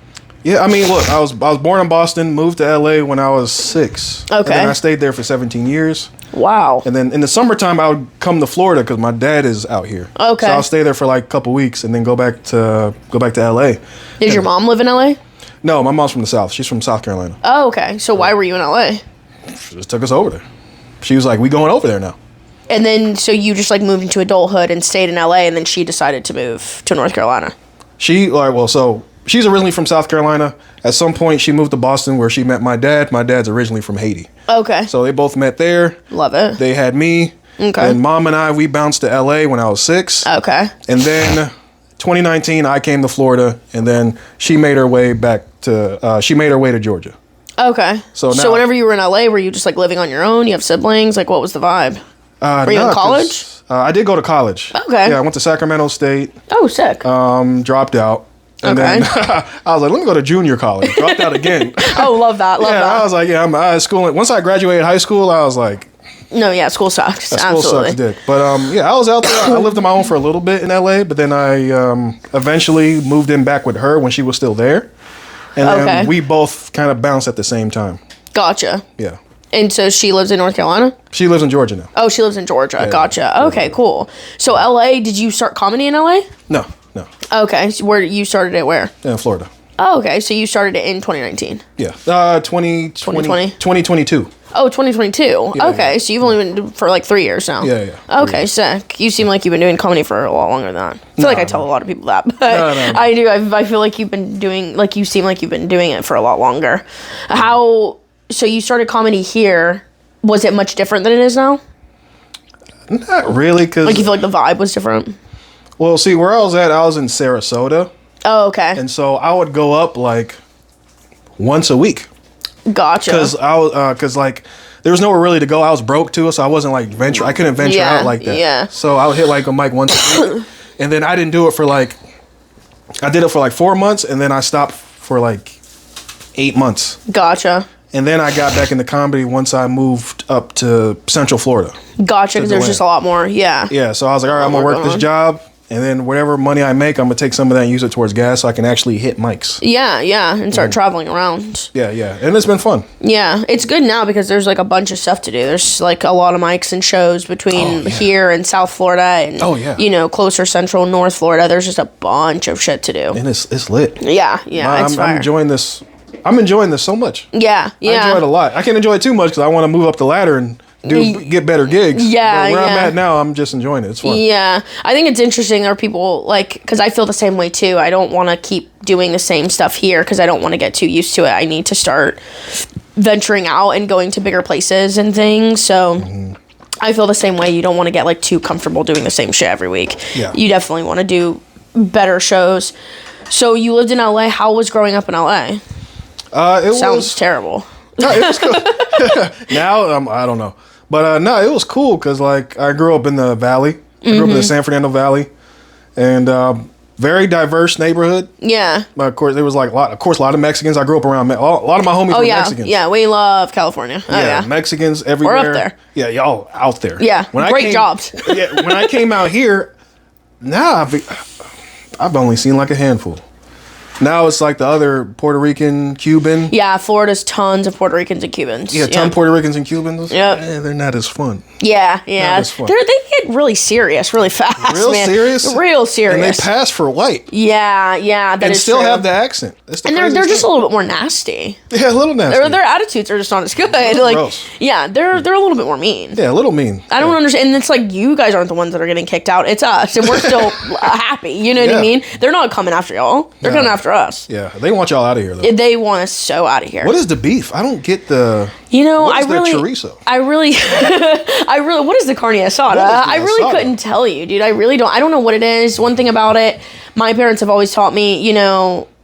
Yeah, I mean, look, I was born in Boston, moved to LA when I was 6. Okay. And then I stayed there for 17 years. Wow. And then in the summertime, I would come to Florida because my dad is out here. Okay. So I'll stay there for like a couple weeks and then go back to LA. Did your mom live in LA? No, my mom's from the South. She's from South Carolina. Oh, okay. So why were you in LA? She just took us over there. She was like, we going over there now. And then, so you just like moved into adulthood and stayed in LA, and then she decided to move to North Carolina. She's originally from South Carolina. At some point, she moved to Boston where she met my dad. My dad's originally from Haiti. Okay. So they both met there. Love it. They had me. Okay. And Mom and I, we bounced to LA when I was 6. Okay. And then 2019, I came to Florida, and then she made her way to Georgia. Okay. So whenever you were in LA, were you just like living on your own? You have siblings? Like, what was the vibe? Were you in college? I did go to college. Okay. Yeah, I went to Sacramento State. Oh, sick. Dropped out. And then I was like, let me go to junior college. Dropped out again. Oh, love that. Love that. I was like, yeah, I'm out of school. Once I graduated high school, I was like... No, yeah, school sucks. School sucks dick. But I was out there. I lived on my own for a little bit in LA, but then I eventually moved in back with her when she was still there. And then we both kind of bounced at the same time. Gotcha. Yeah. And so she lives in North Carolina? She lives in Georgia now. Oh, she lives in Georgia. Yeah, gotcha. Yeah. Okay, cool. So LA, did you start comedy in LA? No. Okay, so where you started it where? In Florida. Oh, okay. So you started it in 2019? Yeah. 2022. Oh, 2022. Yeah, okay, so you've only been for like 3 years now. Yeah. Okay, sick. You seem like you've been doing comedy for a lot longer than that. I feel like I tell a lot of people that, but No. I do. I feel like you've been doing, like you seem like you've been doing it for a lot longer. So you started comedy here. Was it much different than it is now? Not really, because... Like you feel like the vibe was different? Well, see, where I was at, I was in Sarasota. Oh, okay. And so I would go up like once a week. Gotcha. Because like there was nowhere really to go. I was broke too, so I wasn't like I couldn't venture out like that. Yeah. So I would hit like a mic once a week, and then I didn't do it for like. I did it for like 4 months, and then I stopped for like 8 months. Gotcha. And then I got back into comedy once I moved up to Central Florida. Gotcha, because there's just a lot more. Yeah. Yeah. So I was like, all right, I'm gonna work this job. And then whatever money I make, I'm going to take some of that and use it towards gas so I can actually hit mics. Yeah, and start traveling around. Yeah. And it's been fun. Yeah, it's good now because there's like a bunch of stuff to do. There's like a lot of mics and shows between here and South Florida and, closer Central, North Florida. There's just a bunch of shit to do. And it's lit. Yeah, it's fire. I'm enjoying this. I'm enjoying this so much. Yeah. I enjoy it a lot. I can't enjoy it too much because I want to move up the ladder and get better gigs. Yeah, but where I'm at now, I'm just enjoying it. It's fun. Yeah, I think it's interesting. There are people like, because I feel the same way too. I don't want to keep doing the same stuff here because I don't want to get too used to it. I need to start venturing out and going to bigger places and things. So I feel the same way. You don't want to get like too comfortable doing the same shit every week. Yeah. You definitely want to do better shows. So you lived in LA. How was growing up in LA? It sounds terrible. No, it was cool. Now, I don't know. But no, it was cool because like I grew up in the Valley. I grew up in the San Fernando Valley, and very diverse neighborhood. Yeah. But of course, there was like a lot of Mexicans. I grew up around a lot of my homies were Mexicans. Yeah, we love California. Mexicans everywhere. We're up there. Yeah, y'all out there. Yeah, great jobs. When I came out here, I've only seen like a handful. Now it's like the other Puerto Rican, Cuban. Yeah, Florida's tons of Puerto Ricans and Cubans. Yeah, ton of Puerto Ricans and Cubans. Yep. Yeah, they're not as fun. Yeah. Not as fun. They get really serious really fast, man. Serious? Real serious. And they pass for white. Yeah. That and is still true. have the accent. And they're just a little bit more nasty. Yeah, a little nasty. Their attitudes are just not as good. Like, gross. Yeah, they're a little bit more mean. Yeah, a little mean. I don't understand. And it's like, you guys aren't the ones that are getting kicked out. It's us. And we're still happy. You know what I mean? They're not coming after y'all. They're coming after us. Yeah, they want y'all out of here, though. They want us so out of here. What is the beef? I don't get the... what is the chorizo? I really, what is the carne asada? I really couldn't tell you, dude. I really don't. I don't know what it is. One thing about it, my parents have always taught me,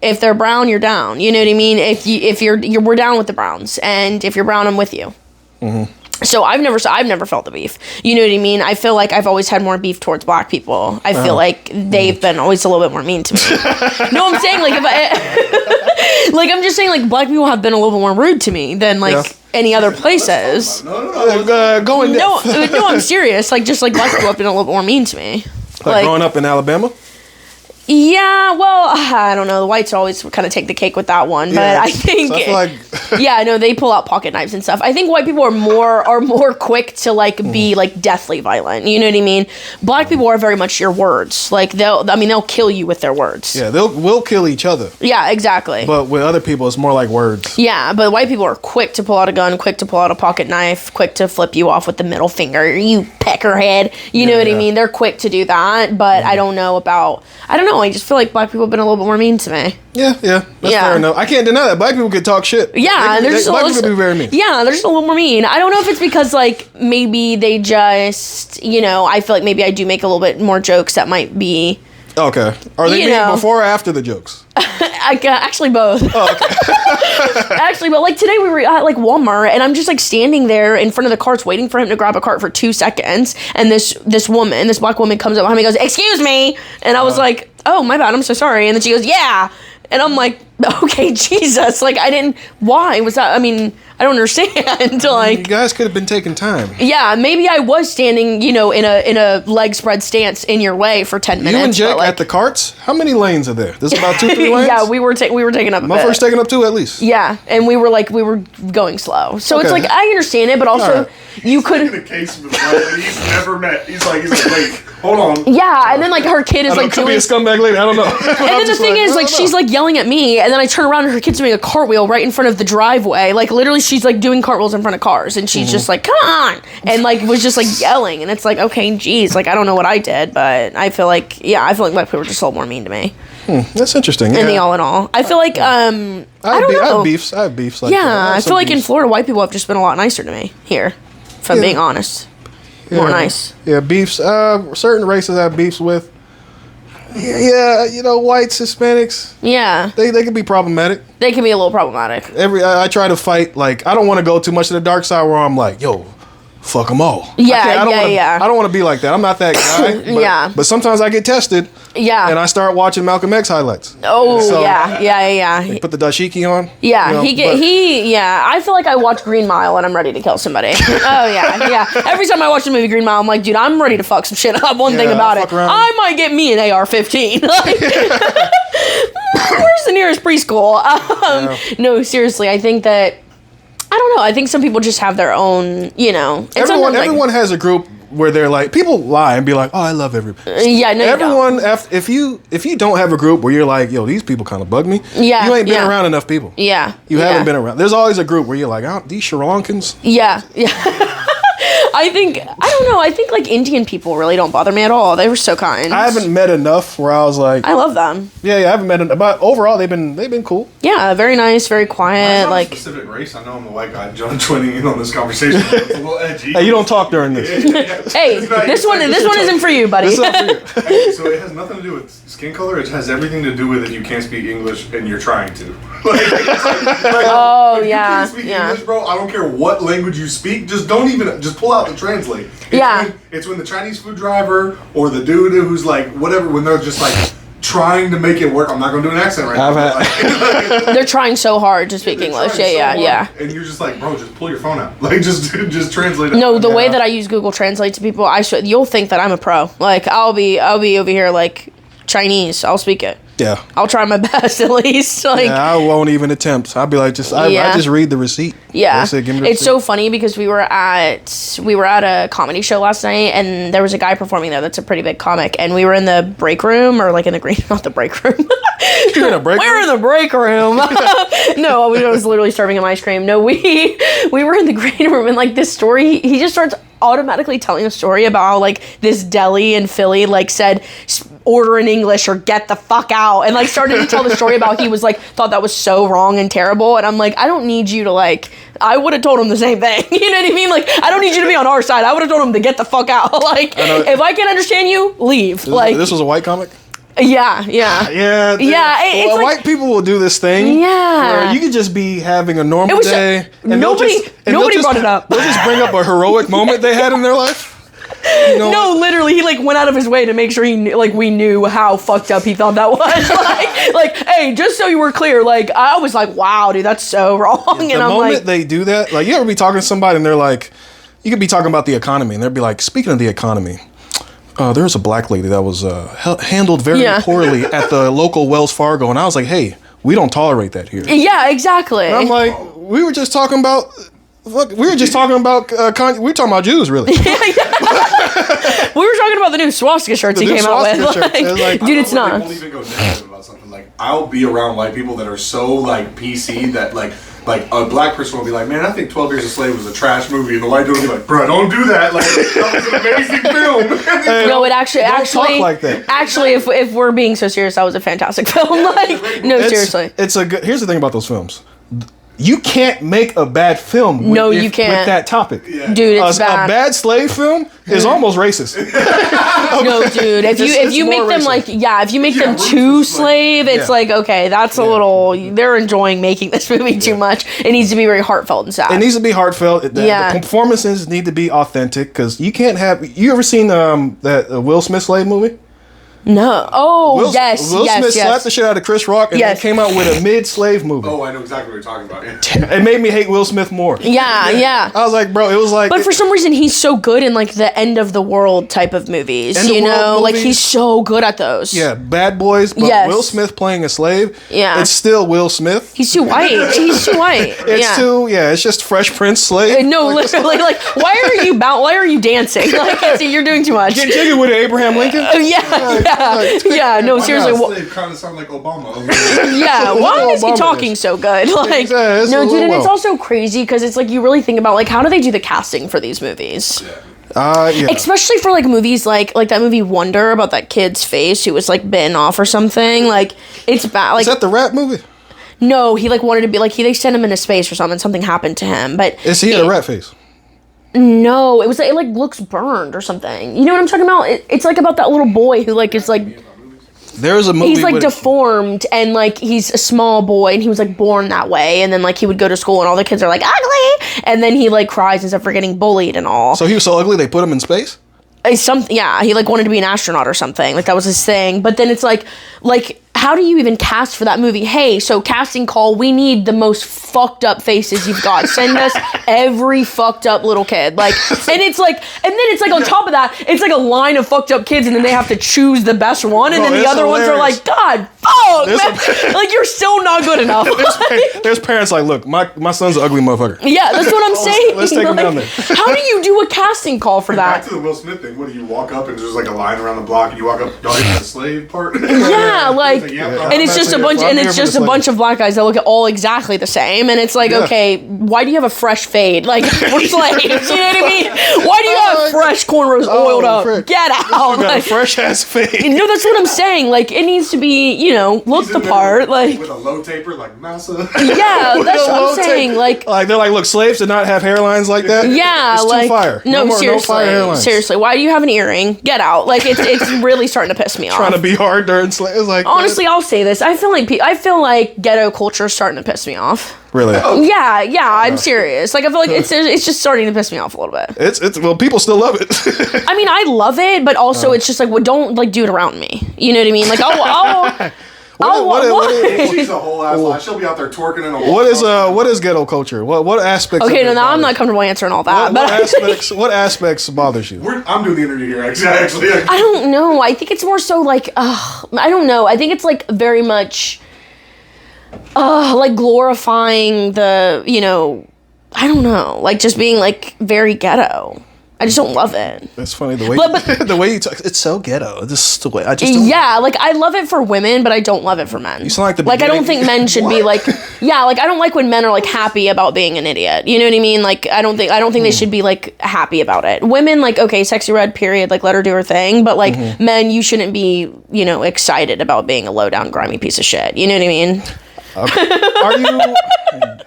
if they're brown, you're down. You know what I mean? If we're down with the Browns, and if you're brown, I'm with you. Mm-hmm. So I've never felt the beef. You know what I mean? I feel like I've always had more beef towards black people. I feel like they've been always a little bit more mean to me. No, I'm saying like I'm just saying like black people have been a little bit more rude to me than any other places. No, I'm serious. Like just like black people have been a little bit more mean to me. Like growing up in Alabama? Yeah, well, I don't know. The whites always kind of take the cake with that one, but I think, they pull out pocket knives and stuff. I think white people are more quick to be like deathly violent. You know what I mean? Black people are very much your words. Like they'll kill you with their words. Yeah, we'll kill each other. Yeah, exactly. But with other people, it's more like words. Yeah, but white people are quick to pull out a gun, quick to pull out a pocket knife, quick to flip you off with the middle finger. You peckerhead. You know what I mean? They're quick to do that, but I don't know. I just feel like black people have been a little bit more mean to me. Yeah, that's fair enough. I can't deny that. Black people can talk shit. Yeah, black people can be very mean. Yeah, they're just a little more mean. I don't know if it's because, like, maybe they just, I feel like maybe I do make a little bit more jokes that might be... Okay. Are they mean before or after the jokes? Actually, both. Oh, okay. Actually, but like today we were at like Walmart, and I'm just like standing there in front of the carts waiting for him to grab a cart for 2 seconds, and this black woman comes up behind me and goes, "Excuse me," and I was like, "Oh, my bad, I'm so sorry," and then she goes, "Yeah," and I'm like, "Okay, Jesus, like why was that? I mean, I don't understand." Like, you guys could have been taking time. Yeah, maybe I was standing, in a leg spread stance in your way for 10 minutes. You and Jake at the carts? How many lanes are there? There's about 2-3 lanes? Yeah, we were taking up a bit. My first taking up 2 at least. Yeah, and we were going slow. So it's like, I understand it, but also you could... the case with a he's never met. He's like, wait, hold on. Yeah, and then like her kid is like could be a scumbag lady, I don't know. And then the thing is, like, she's like yelling at me, and then I turn around and her kid's doing a cartwheel right in front of the driveway. Like, literally, she's like doing cartwheels in front of cars, and she's just like, "Come on," and like was just like yelling, and it's like, okay, geez, like I don't know what I did, but I feel like black people were just a little more mean to me. That's interesting. And all in all, I feel like I don't know. I have beefs. Like I feel like in Florida, white people have just been a lot nicer to me here, if I'm being honest. More nice. Yeah, beefs. Certain races I have beefs with. Yeah, whites, Hispanics. Yeah. They can be problematic. They can be a little problematic. I try to fight, like, I don't want to go too much to the dark side where I'm like, yo, fuck them all. Yeah, I don't want to be like that. I'm not that guy. But sometimes I get tested. Yeah. And I start watching Malcolm X highlights. Oh, so yeah. They put the dashiki on. Yeah, I feel like I watch Green Mile and I'm ready to kill somebody. Oh, yeah. Every time I watch the movie Green Mile, I'm like, dude, I'm ready to fuck some shit up. One thing about it, I might get me an AR-15. Where's the nearest preschool? No, seriously, I think that, I don't know, I think some people just have their own, Everyone has a group where they're like, people lie and be like, oh, I love everybody. Yeah, no, everyone, if you don't have a group where you're like, yo, these people kind of bug me, you ain't been around enough people. Yeah. You haven't been around. There's always a group where you're like, oh, these Sri Lankans. Yeah. I don't know, I think like Indian people really don't bother me at all. They were so kind. I haven't met enough where I was like, I love them. Yeah, I haven't met enough, but overall they've been cool. Yeah, very nice, very quiet. I'm like not a specific race. I know I'm a white guy joining in on this conversation. It's a little edgy. Hey, you don't talk during this. Hey, this one isn't for you, buddy. So it has nothing to do with skin color. It has everything to do with if you can't speak English and you're trying to. You can't speak English, bro. I don't care what language you speak. Just pull out the translate. It's when the Chinese food driver or the dude who's like whatever, when they're just like trying to make it work. I'm not gonna do an accent right now. They're trying so hard to speak English. Yeah. And you're just like, bro, just pull your phone out. Like just translate it. No, the way that I use Google Translate to people, you'll think that I'm a pro. Like I'll be over here like Chinese. I'll speak it. Yeah. I'll try my best at least. Like, yeah, I won't even attempt. I'll be like, I just read the receipt. Yeah. It's so funny because we were at a comedy show last night, and there was a guy performing there that's a pretty big comic, and we were in the break room, or like in the green, not the break room. You're in a break room? We're in the break room. No, I was literally serving him ice cream. No, we were in the green room, and like this story, he just starts automatically telling a story about how like this deli in Philly like said order in English or get the fuck out, and like started to tell the story about he was like thought that was so wrong and terrible, and I'm like, I don't need you to like, I would have told him the same thing. You know what I mean? Like, I don't need you to be on our side. I would have told him to get the fuck out. Like, if I can't understand you, leave. This was a white comic? Yeah. It's like, white people will do this thing. Yeah. Where you could just be having a normal day. And nobody brought it up. They'll just bring up a heroic moment they had in their life. You know, no, literally, he like went out of his way to make sure he knew, like we knew how fucked up he thought that was. like, hey, just so you were clear, like I was like, wow, dude, that's so wrong. The and I'm moment like, they do that, like you ever be talking to somebody and they're like, you could be talking about the economy and they'll be like, speaking of the economy. There was a black lady that was handled very poorly at the local Wells Fargo, and I was like, "Hey, we don't tolerate that here." Yeah, exactly. And I'm like, we were just talking about, Kanye. We were talking about Jews, really. We were talking about the new swastika shirts he came out with. Like, dude, it's not. I won't even go negative about something. Like, I'll be around white people that are so like PC that like a black person will be like, man, I think 12 Years a Slave was a trash movie, and the white dude will be like, bro, don't do that. Like, that was an amazing film. No, it actually talk like that. Actually, if we're being so serious, that was a fantastic film. Like, no, seriously. It's a good. Here's the thing about those films. You can't make a bad film you can't. with that topic. Yeah. Dude, it's bad. A bad slave film is almost racist. No, dude. If you make them racist. If you make them too slave, it's like, okay, that's a little, they're enjoying making this movie too much. It needs to be very heartfelt and sad. It needs to be heartfelt. The performances need to be authentic, because you can't have, you ever seen that Will Smith slave movie? No. Oh, yes. Will Smith slapped the shit out of Chris Rock and then came out with a mid-slave movie. Oh, I know exactly what you're talking about. Yeah. It made me hate Will Smith more. Yeah. I was like, bro, it was like... But for some reason, he's so good in, like, the end of the world type of movies. Like, he's so good at those. Yeah, Bad Boys, but Will Smith playing a slave, it's still Will Smith. He's too white. It's just Fresh Prince slave. No, literally, like, why are you dancing? Like, you're doing too much. Get jiggy with Abraham Lincoln? No, seriously. Slave kind of sound like Obama. Yeah, why is he talking so good? Like, no, dude, and it's also crazy because it's like you really think about like how do they do the casting for these movies? Especially for like movies like that movie Wonder about that kid's face who was like bitten off or something. Like, it's bad. Like, is that the rap movie? No, he like wanted to be like they sent him into space or something. Something happened to him, but is he a rat face? No, it like looks burned or something. You know what I'm talking about? It's like about that little boy who like is like. There's a movie. He's like deformed and like he's a small boy and he was like born that way, and then like he would go to school and all the kids are like ugly, and then he like cries and stuff for getting bullied and all. So he was so ugly they put him in space? He like wanted to be an astronaut or something. Like that was his thing. But then it's like how do you even cast for that movie? Hey, so casting call, we need the most fucked up faces you've got. Send us every fucked up little kid. Like, and then it's like on top of that, it's like a line of fucked up kids, and then they have to choose the best one, and then the other ones are like, God, fuck, man. Like, you're still not good enough. There's parents like, look, my son's an ugly motherfucker. Yeah, that's what I'm saying. Let's take him down there. How do you do a casting call for that? Back to the Will Smith thing. What do you walk up and there's like a line around the block, and you walk up, don't you have the slave part? Yeah, like. And it's just a bunch of black guys that look all exactly the same, and it's like, okay, why do you have a fresh fade? Like, we're slaves, you know what I mean? Why do you have fresh cornrows oiled up? Get out! You got a fresh ass fade. No, that's what I'm saying. Like, it needs to be, look the part. Like with a low taper, like massa. Yeah, that's what I'm saying. Like they're like, look, slaves did not have hairlines like that. Yeah, it's like too fire. No, seriously, why do you have an earring? Get out! Like, it's really starting to piss me off. Trying to be hard during slaves, like honestly, I'll say this. I feel like ghetto culture is starting to piss me off. Really? Yeah, I'm serious. Like, I feel like it's just starting to piss me off a little bit. Well, people still love it. I mean, I love it, but also it's just like, well, don't like do it around me. You know what I mean? Like, I'll She's a whole ass lie. She'll be out there twerking in a wall. What is ghetto culture? What aspects? Okay, now I'm not comfortable answering all that. What aspects bothers you? I'm doing the interview here, actually. I don't know. I think it's more so like, I don't know. I think it's like very much, like glorifying the, I don't know, like just being like very ghetto. I just don't love it. That's funny the way the way you talk. It's so ghetto. Just the way I just don't. Yeah, like I love it for women, but I don't love it for men. You sound like I don't think men should be like. Yeah, like I don't like when men are like happy about being an idiot. You know what I mean? Like I don't think they should be like happy about it. Women, like, okay, sexy red, period. Like let her do her thing. But like men, you shouldn't be excited about being a low down grimy piece of shit. You know what I mean? Okay.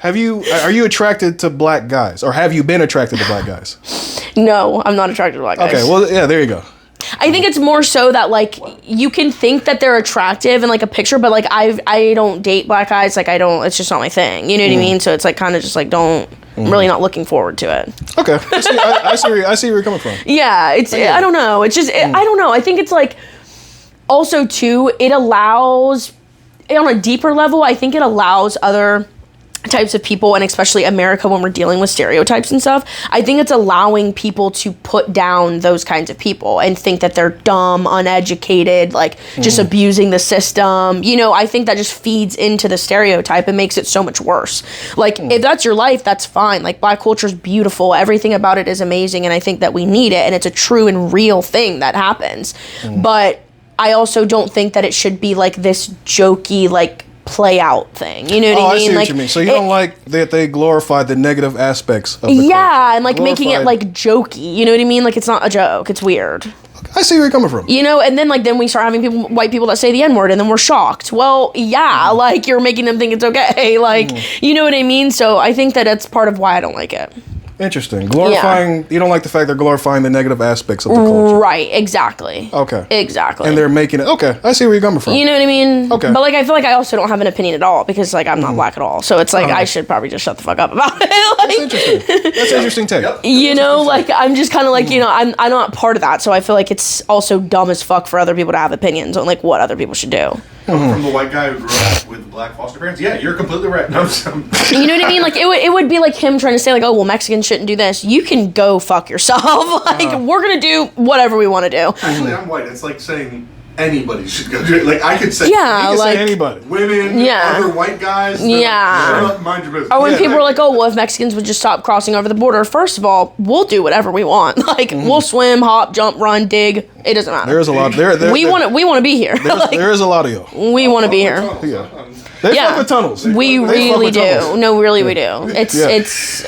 Are you attracted to black guys, or have you been attracted to black guys? No, I'm not attracted to black guys. Okay, well, yeah, there you go. I think it's more so that like you can think that they're attractive in like a picture, but like I don't date black guys. Like I don't. It's just not my thing. You know what I mean? So it's like kind of just like I'm really not looking forward to it. Okay, I see where you're coming from. Yeah, it's I don't know. It's just I don't know. I think it's like also too. It allows on a deeper level. I think it allows other types of people, and especially America, when we're dealing with stereotypes and stuff, I think it's allowing people to put down those kinds of people and think that they're dumb, uneducated, like just abusing the system. I think that just feeds into the stereotype and makes it so much worse. Like if that's your life, that's fine. Like black culture is beautiful. Everything about it is amazing. And I think that we need it. And it's a true and real thing that happens. But I also don't think that it should be like this jokey, like play out thing. You know what I mean? I see like, what you mean. So you don't like that they glorify the negative aspects of the culture. And like making it like jokey. You know what I mean? Like it's not a joke. It's weird. I see where you're coming from. And then we start having white people that say the N-word, and then we're shocked. Well, yeah, like you're making them think it's okay. Like, you know what I mean? So I think that that's part of why I don't like it. Interesting. Glorifying, you don't like the fact they're glorifying the negative aspects of the culture. Right, exactly. Okay. Exactly. And they're making it, okay, I see where you're coming from. You know what I mean? Okay. But like, I feel like I also don't have an opinion at all because like, I'm not black at all. So it's like, I should probably just shut the fuck up about it. Like, that's interesting. That's an interesting take. Yep. Like, I'm just kind of like, I'm not part of that. So I feel like it's also dumb as fuck for other people to have opinions on like what other people should do. From the white guy who grew up with black foster parents, yeah, you're completely right. No, you know what I mean? Like it would be like him trying to say like, oh well, Mexicans shouldn't do this. You can go fuck yourself. Like we're gonna do whatever we want to do. Actually, I'm white. It's like saying anybody should go do it. Like I could say, like say anybody, women, other white guys. Mind your business. Or when people are like, oh well, if Mexicans would just stop crossing over the border, first of all, we'll do whatever we want. Like we'll swim, hop, jump, run, dig. It doesn't matter. There's a lot. We want to be here. Like, there is a lot of you. We want to be here. They fuck with tunnels. We really do. Tunnels. No, really we do. It's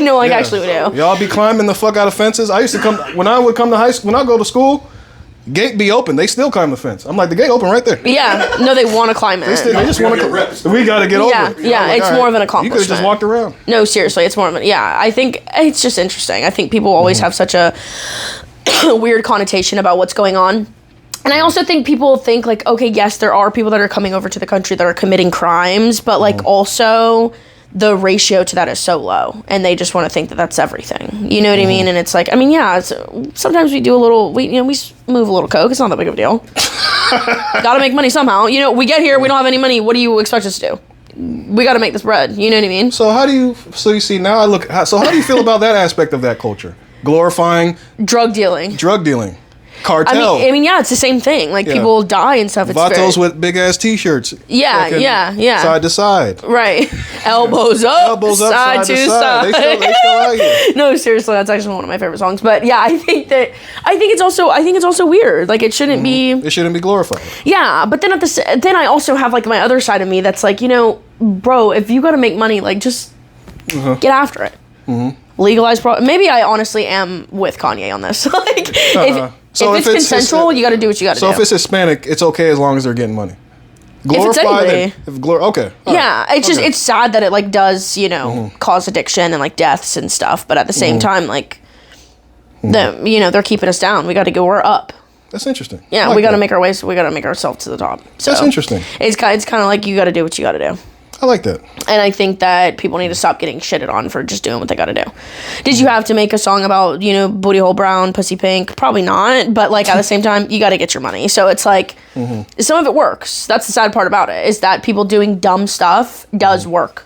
no, like actually we do. Y'all be climbing the fuck out of fences. I used to come when I would come to high school. When I go to school, gate be open. They still climb the fence. I'm like, the gate open right there. Yeah. No, they want to climb it. They just want to. We got to get over it. Yeah. It's more of an accomplishment. You could have just walked around. No, seriously, it's more of an. Yeah, I think it's just interesting. I think people always have such a weird connotation about what's going on. And I also think people think like, okay, yes, there are people that are coming over to the country that are committing crimes, but like also the ratio to that is so low, and they just want to think that that's everything. You know what I mean? And it's like, I mean, yeah, sometimes we do a little, we move a little coke. It's not that big of a deal. Got to make money somehow. We get here, we don't have any money. What do you expect us to do? We got to make this bread. You know what I mean? So how do you see now? So how do you feel about that aspect of that culture? Glorifying drug dealing. Cartel. I mean, yeah, it's the same thing. Like people die and stuff. It's Vatos with big ass t-shirts. Yeah. Side to side. Right. Elbows up. Side to side. They still out here. No, seriously, that's actually one of my favorite songs. But yeah, I think it's also weird. Like it shouldn't be. It shouldn't be glorified. Yeah, but then I also have like my other side of me that's like, bro, if you got to make money, like just get after it. Legalize maybe I honestly am with Kanye on this. Like if it's consensual, you got to do what you got to do. So if it's Hispanic, it's okay as long as they're getting money. Glorified. Okay. Yeah, it's just it's sad that it like does cause addiction and like deaths and stuff, but at the same time like they're keeping us down. We got to go. We're up. That's interesting. Yeah, we got to make our ways. We got to make ourselves to the top. So that's interesting. It's kind of like you got to do what you got to do. I like that. And I think that people need to stop getting shitted on for just doing what they gotta do. Did you have to make a song about, booty hole brown, pussy pink? Probably not. But, like, at the same time, you gotta get your money. So it's like, some of it works. That's the sad part about it, is that people doing dumb stuff does work.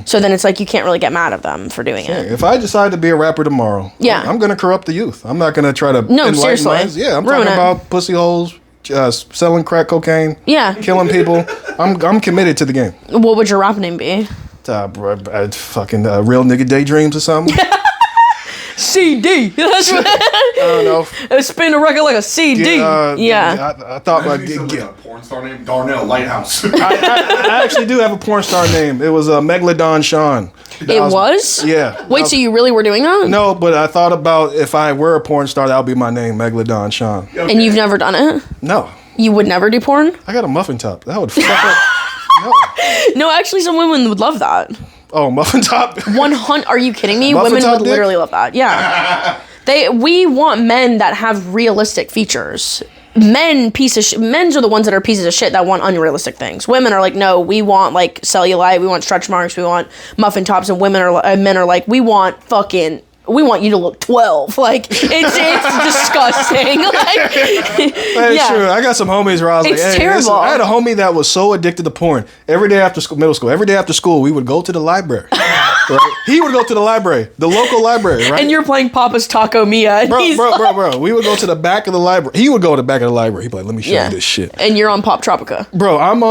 So then it's like, you can't really get mad at them for doing it. If I decide to be a rapper tomorrow, I'm gonna corrupt the youth. I'm not gonna try to seriously. I'm talking about pussy holes, selling crack cocaine, killing people. I'm committed to the game. What would your rap name be? Fucking real nigga daydreams or something. CD. That's what. I don't know. Spin the record like a CD. I thought about a porn star name, Darnell Lighthouse. I actually do have a porn star name. It was Megalodon Sean. It was? Yeah. Wait, so you really were doing that? No, but I thought about if I were a porn star, that would be my name, Megalodon Sean. Okay. And you've never done it? No. You would never do porn? I got a muffin top. That would fuck up. No, actually, some women would love that. Oh, muffin top? 100. Are you kidding me? Muffin Women would dick? literally love that. Yeah. We want men that have realistic features. Men are the ones that are pieces of shit that want unrealistic things. Women are like, no, we want like cellulite, we want stretch marks, we want muffin tops, and men are like, we want you to look 12. Like, it's disgusting. Like, That's true. I got some homies where I was it's like, hey, terrible. listen, I had a homie that was so addicted to porn. Every day after school, middle school, every day after school, we would go to the library. Right? He would go to the library, the local library, right? And you're playing Papa's Taco Mia. And Bro. We would go to the back of the library. He would go to the back of the library. He'd be like, let me show you this shit. And you're on Pop Tropica. Bro, I'm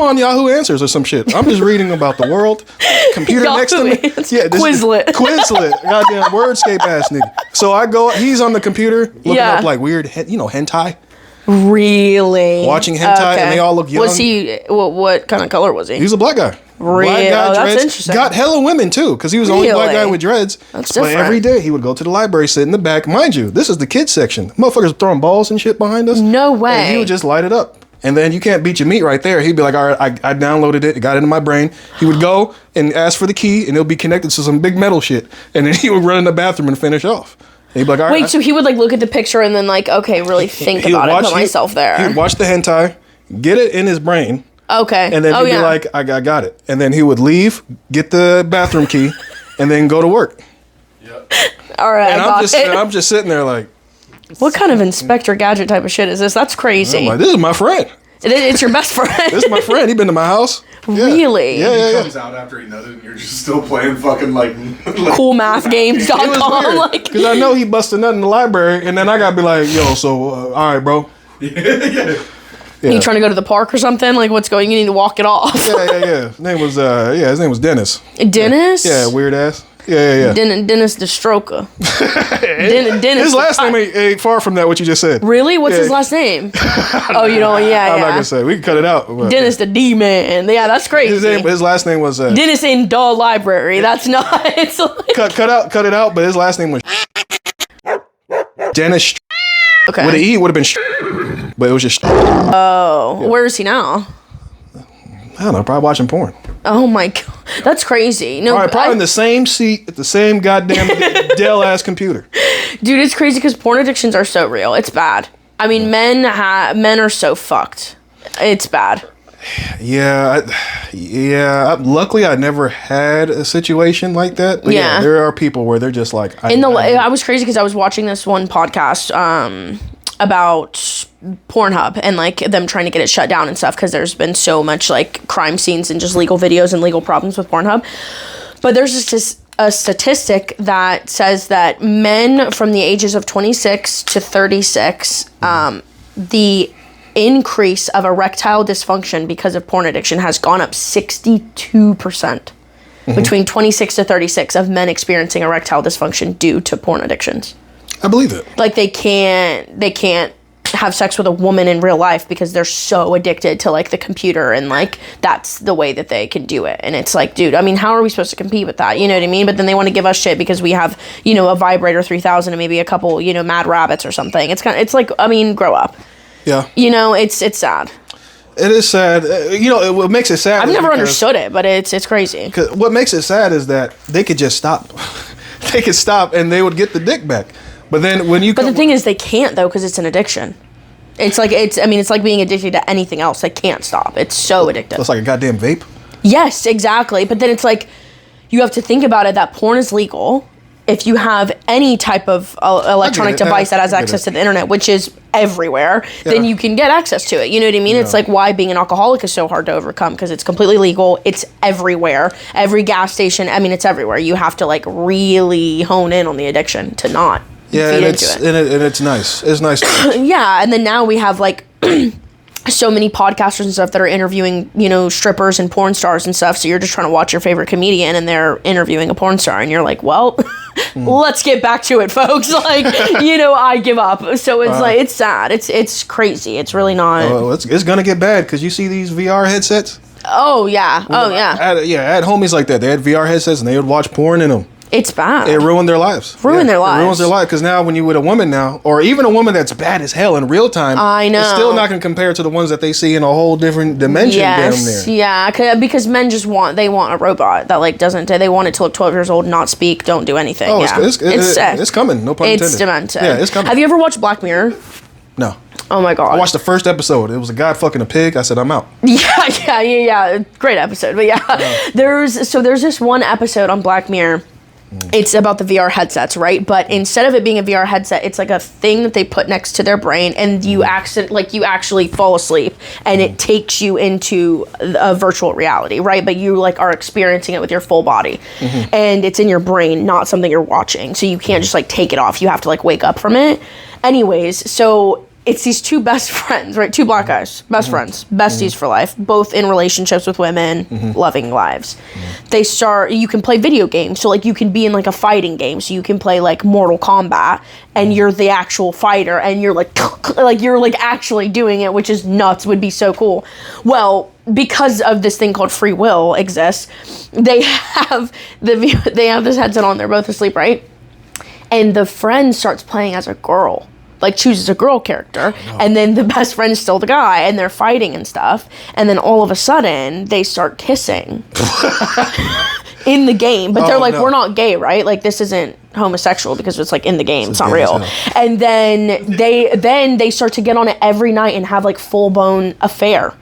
on Yahoo Answers or some shit. I'm just reading about the world. Computer next to me. Yeah, Quizlet. Quizlet. Goddamn wordscape ass nigga. So I go, he's on the computer looking up like weird, hentai. Really? Watching hentai and they all look young. Was he, what kind of color was he? He's a black guy. Really? Black guy, Oh, that's dreads. interesting. Got hella women too, because he was the only black guy with dreads. That's But different. every day he would go to the library, sit in the back. Mind you, this is the kids section. Motherfuckers throwing balls and shit behind us. No way. And he would just light it up. And then you can't beat your meat right there. He'd be like, all right, I downloaded it. It got into my brain. He would go and ask for the key, and it'll be connected to some big metal shit. And then he would run in the bathroom and finish off. And he'd be like, all right. Wait, so he would like look at the picture and then like, okay, really think about it, put myself there. He'd watch the hentai, get it in his brain. Okay. And then he'd be like, I got it. And then he would leave, get the bathroom key, and then go to work. Yep. All right, And I I'm just sitting there like, what kind of Inspector Gadget type of shit is this? That's crazy. I'm like, this is my friend. It's your best friend. This is my friend. He been to my house. Yeah. Really? Yeah. He comes out after he nutted and you're just still playing fucking like Coolmathgames.com. Like, Because I know he busted nut in the library, and then I gotta be like, yo, so all right, bro. yeah. you trying to go to the park or something? Like, what's going? You need to walk it off. Yeah. His name was Dennis. Dennis? Yeah, weird ass. Yeah. Dennis the Stroker. Dennis. His last name ain't far from that. What you just said. Really? What's his last name? Oh, you don't. Yeah. I'm not gonna say. We can cut it out. But, Dennis the D Man. Yeah, that's crazy. His last name was Dennis in the library. That's not. It's like, cut it out. But his last name was Dennis. okay. With an E, it would have been. But it was just. Oh, where is he now? I don't know. Probably watching porn. Oh my god, that's crazy. No, All right, probably in the same seat at the same goddamn Dell ass computer. dude, it's crazy because porn addictions are so real. It's bad. I mean, men are so fucked. It's bad. Yeah. Luckily, I never had a situation like that. But Yeah. there are people where they're just like. I was crazy because I was watching this one podcast about Pornhub and like them trying to get it shut down and stuff because there's been so much like crime scenes and just legal videos and legal problems with Pornhub. But there's just a statistic that says that men from the ages of 26 to 36, the increase of erectile dysfunction because of porn addiction has gone up 62%. Between 26 to 36 of men experiencing erectile dysfunction due to porn addictions. I believe it. Like they can't have sex with a woman in real life because they're so addicted to like the computer and like that's the way that they can do it. And it's like, dude, I mean, how are we supposed to compete with that? You know what I mean? But then they want to give us shit because we have, a vibrator 3000 and maybe a couple, mad rabbits or something. It's like, I mean, grow up. Yeah. It's sad. It is sad. What makes it sad. I've never understood it, but it's crazy. What makes it sad is that they could just stop. They could stop and they would get the dick back. But then when you. But the thing is, they can't though because it's an addiction. It's like being addicted to anything else. They can't stop. It's so addictive. It's like a goddamn vape. Yes, exactly. But then it's like, you have to think about it, that porn is legal if you have any type of electronic device that has access to the internet, which is everywhere, then you can get access to it. You know what I mean? It's like why being an alcoholic is so hard to overcome, because it's completely legal. It's everywhere. Every gas station, I mean, it's everywhere. You have to like really hone in on the addiction to not feed into it. And it's nice. It's nice. Yeah, and then now we have like so many podcasters and stuff that are interviewing, you know, strippers and porn stars and stuff. So you're just trying to watch your favorite comedian and they're interviewing a porn star and you're like, well, let's get back to it, folks. Like, you know, I give up. So it's like, it's sad. It's crazy. It's really not. It's going to get bad because you see these VR headsets. Oh, yeah. I had homies like that. They had VR headsets and they would watch porn in them. It's bad. It ruined their lives. It ruins their life because now when you with a woman now, or even a woman that's bad as hell in real time, I know, it's still not going to compare to the ones that they see in a whole different dimension down there. Yeah, because men just want a robot that like doesn't. They want it to look 12 years old, not speak, don't do anything. Oh, yeah. It's coming. No pun intended. It's demented. Yeah, it's coming. Have you ever watched Black Mirror? No. Oh my god. I watched the first episode. It was a guy fucking a pig. I said, I'm out. Yeah. Great episode. But there's this one episode on Black Mirror. It's about the VR headsets, right? But instead of it being a VR headset, it's like a thing that they put next to their brain, and you actually fall asleep, and it takes you into a virtual reality, right? But you like are experiencing it with your full body, and it's in your brain, not something you're watching. So you can't just like take it off. You have to like wake up from it. Anyways, so it's these two best friends, right? Two black guys, best friends, besties for life, both in relationships with women, loving lives. You can play video games. So like you can be in like a fighting game. So you can play like Mortal Kombat and you're the actual fighter and you're like you're like actually doing it, which is nuts, would be so cool. Well, because of this thing called free will exists, they have this headset on, they're both asleep, right? And the friend starts playing as a girl. Like chooses a girl character, and then the best friend's still the guy, and they're fighting and stuff, and then all of a sudden they start kissing in the game, but they're like, we're not gay, right? Like this isn't homosexual because it's like in the game, it's not real. And then they start to get on it every night and have like full-blown affair,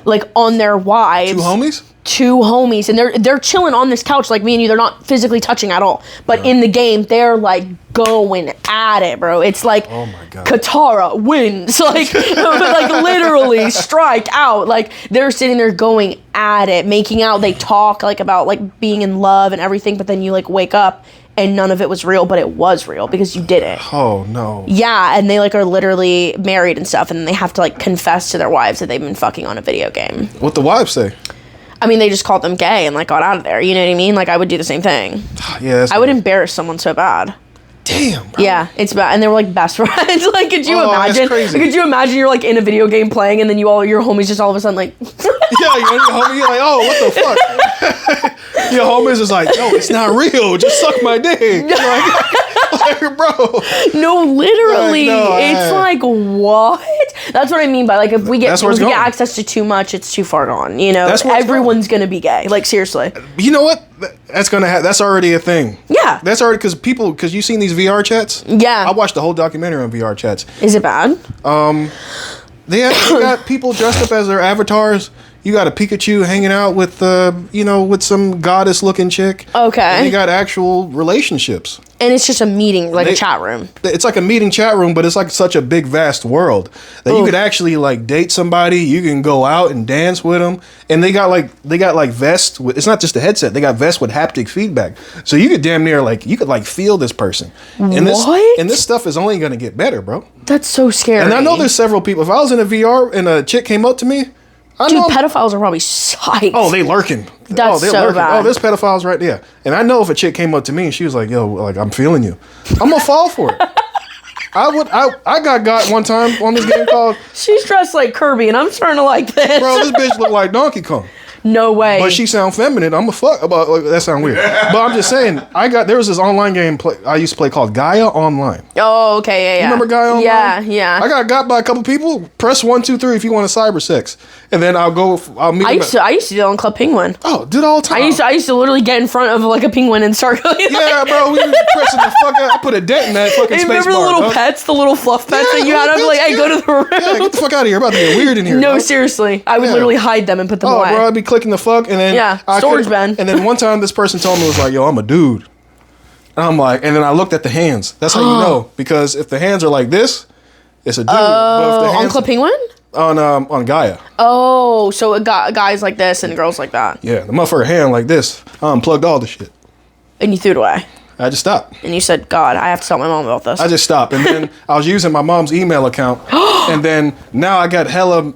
like on their wives. Two homies, and they're chilling on this couch like me and you. They're not physically touching at all, but in the game they're like going at it, bro. It's like, oh my god, Katara wins, like like literally strike out. Like they're sitting there going at it, making out. They talk like about like being in love and everything, but then you like wake up and none of it was real, but it was real because you did it. Oh no. Yeah, and they like are literally married and stuff, and they have to like confess to their wives that they've been fucking on a video game. What the wives say? I mean, they just called them gay and like got out of there. You know what I mean? Like I would do the same thing. Yeah, I would embarrass someone so bad. Damn, bro. Yeah, it's bad. And they were like best friends. Like, could you imagine? That's crazy. Could you imagine you're like in a video game playing and then your homies just all of a sudden like yeah, your homie, you're like, oh, what the fuck? Your homies is like, no, it's not real. Just suck my dick. Like, bro. No, literally. It's like, what? That's what I mean by like if we get access to too much, it's too far gone. You know, everyone's gonna be gay. Like seriously. You know what? That's gonna that's already a thing. Yeah. That's already because you've seen these VR chats. Yeah. I watched the whole documentary on VR chats. Is it bad? They got people dressed up as their avatars. You got a Pikachu hanging out with with some goddess looking chick. Okay. And you got actual relationships. And it's just a meeting, like a chat room. It's like a meeting chat room, but it's like such a big, vast world that you could actually like date somebody. You can go out and dance with them, and they got like vests. It's not just a headset. They got vests with haptic feedback, so you could damn near you could feel this person. And this stuff is only gonna get better, bro. That's so scary. And I know there's several people. If I was in a VR and a chick came up to me. Pedophiles are probably psyched. Oh, they lurking. That's so lurking. bad. Oh, there's pedophiles right there. And I know if a chick came up to me and she was like, yo, like, I'm feeling you. I'm going to fall for it. I got one time on this game called... She's dressed like Kirby and I'm starting to like this. Bro, this bitch look like Donkey Kong. No way. But she sound feminine. I'm a fuck about that sound weird. But I'm just saying, there was this online game I used to play called Gaia Online. Oh, okay, yeah. You remember Gaia Online? Yeah. I got by a couple people. Press 1, 2, 3 if you want to cyber sex. And then I'll meet I used to do it on Club Penguin. Oh, did all the time. I used to literally get in front of like a penguin and start going yeah, bro, we were pressing the fuck out. I put a dent in that fucking space bar. Remember the little pets, the little fluff pets that you had? I'd be like, hey, go to the room. Yeah, get the fuck out of here. We're about to get weird in here. No, bro. seriously. I would literally hide them and put them away. Bro, I'd be clicking the fuck, and then storage bin. And then one time, this person told me, was like, "Yo, I'm a dude," and I'm like, and then I looked at the hands. That's how you know, because if the hands are like this, it's a dude. But if the hands, on Club Penguin? On Gaia. Oh, so it got guys like this and girls like that. Yeah, the motherfucker hand like this. I unplugged all the shit. And you threw it away. I just stopped. And you said, God, I have to tell my mom about this. I just stopped. And then I was using my mom's email account. And then now I got hella...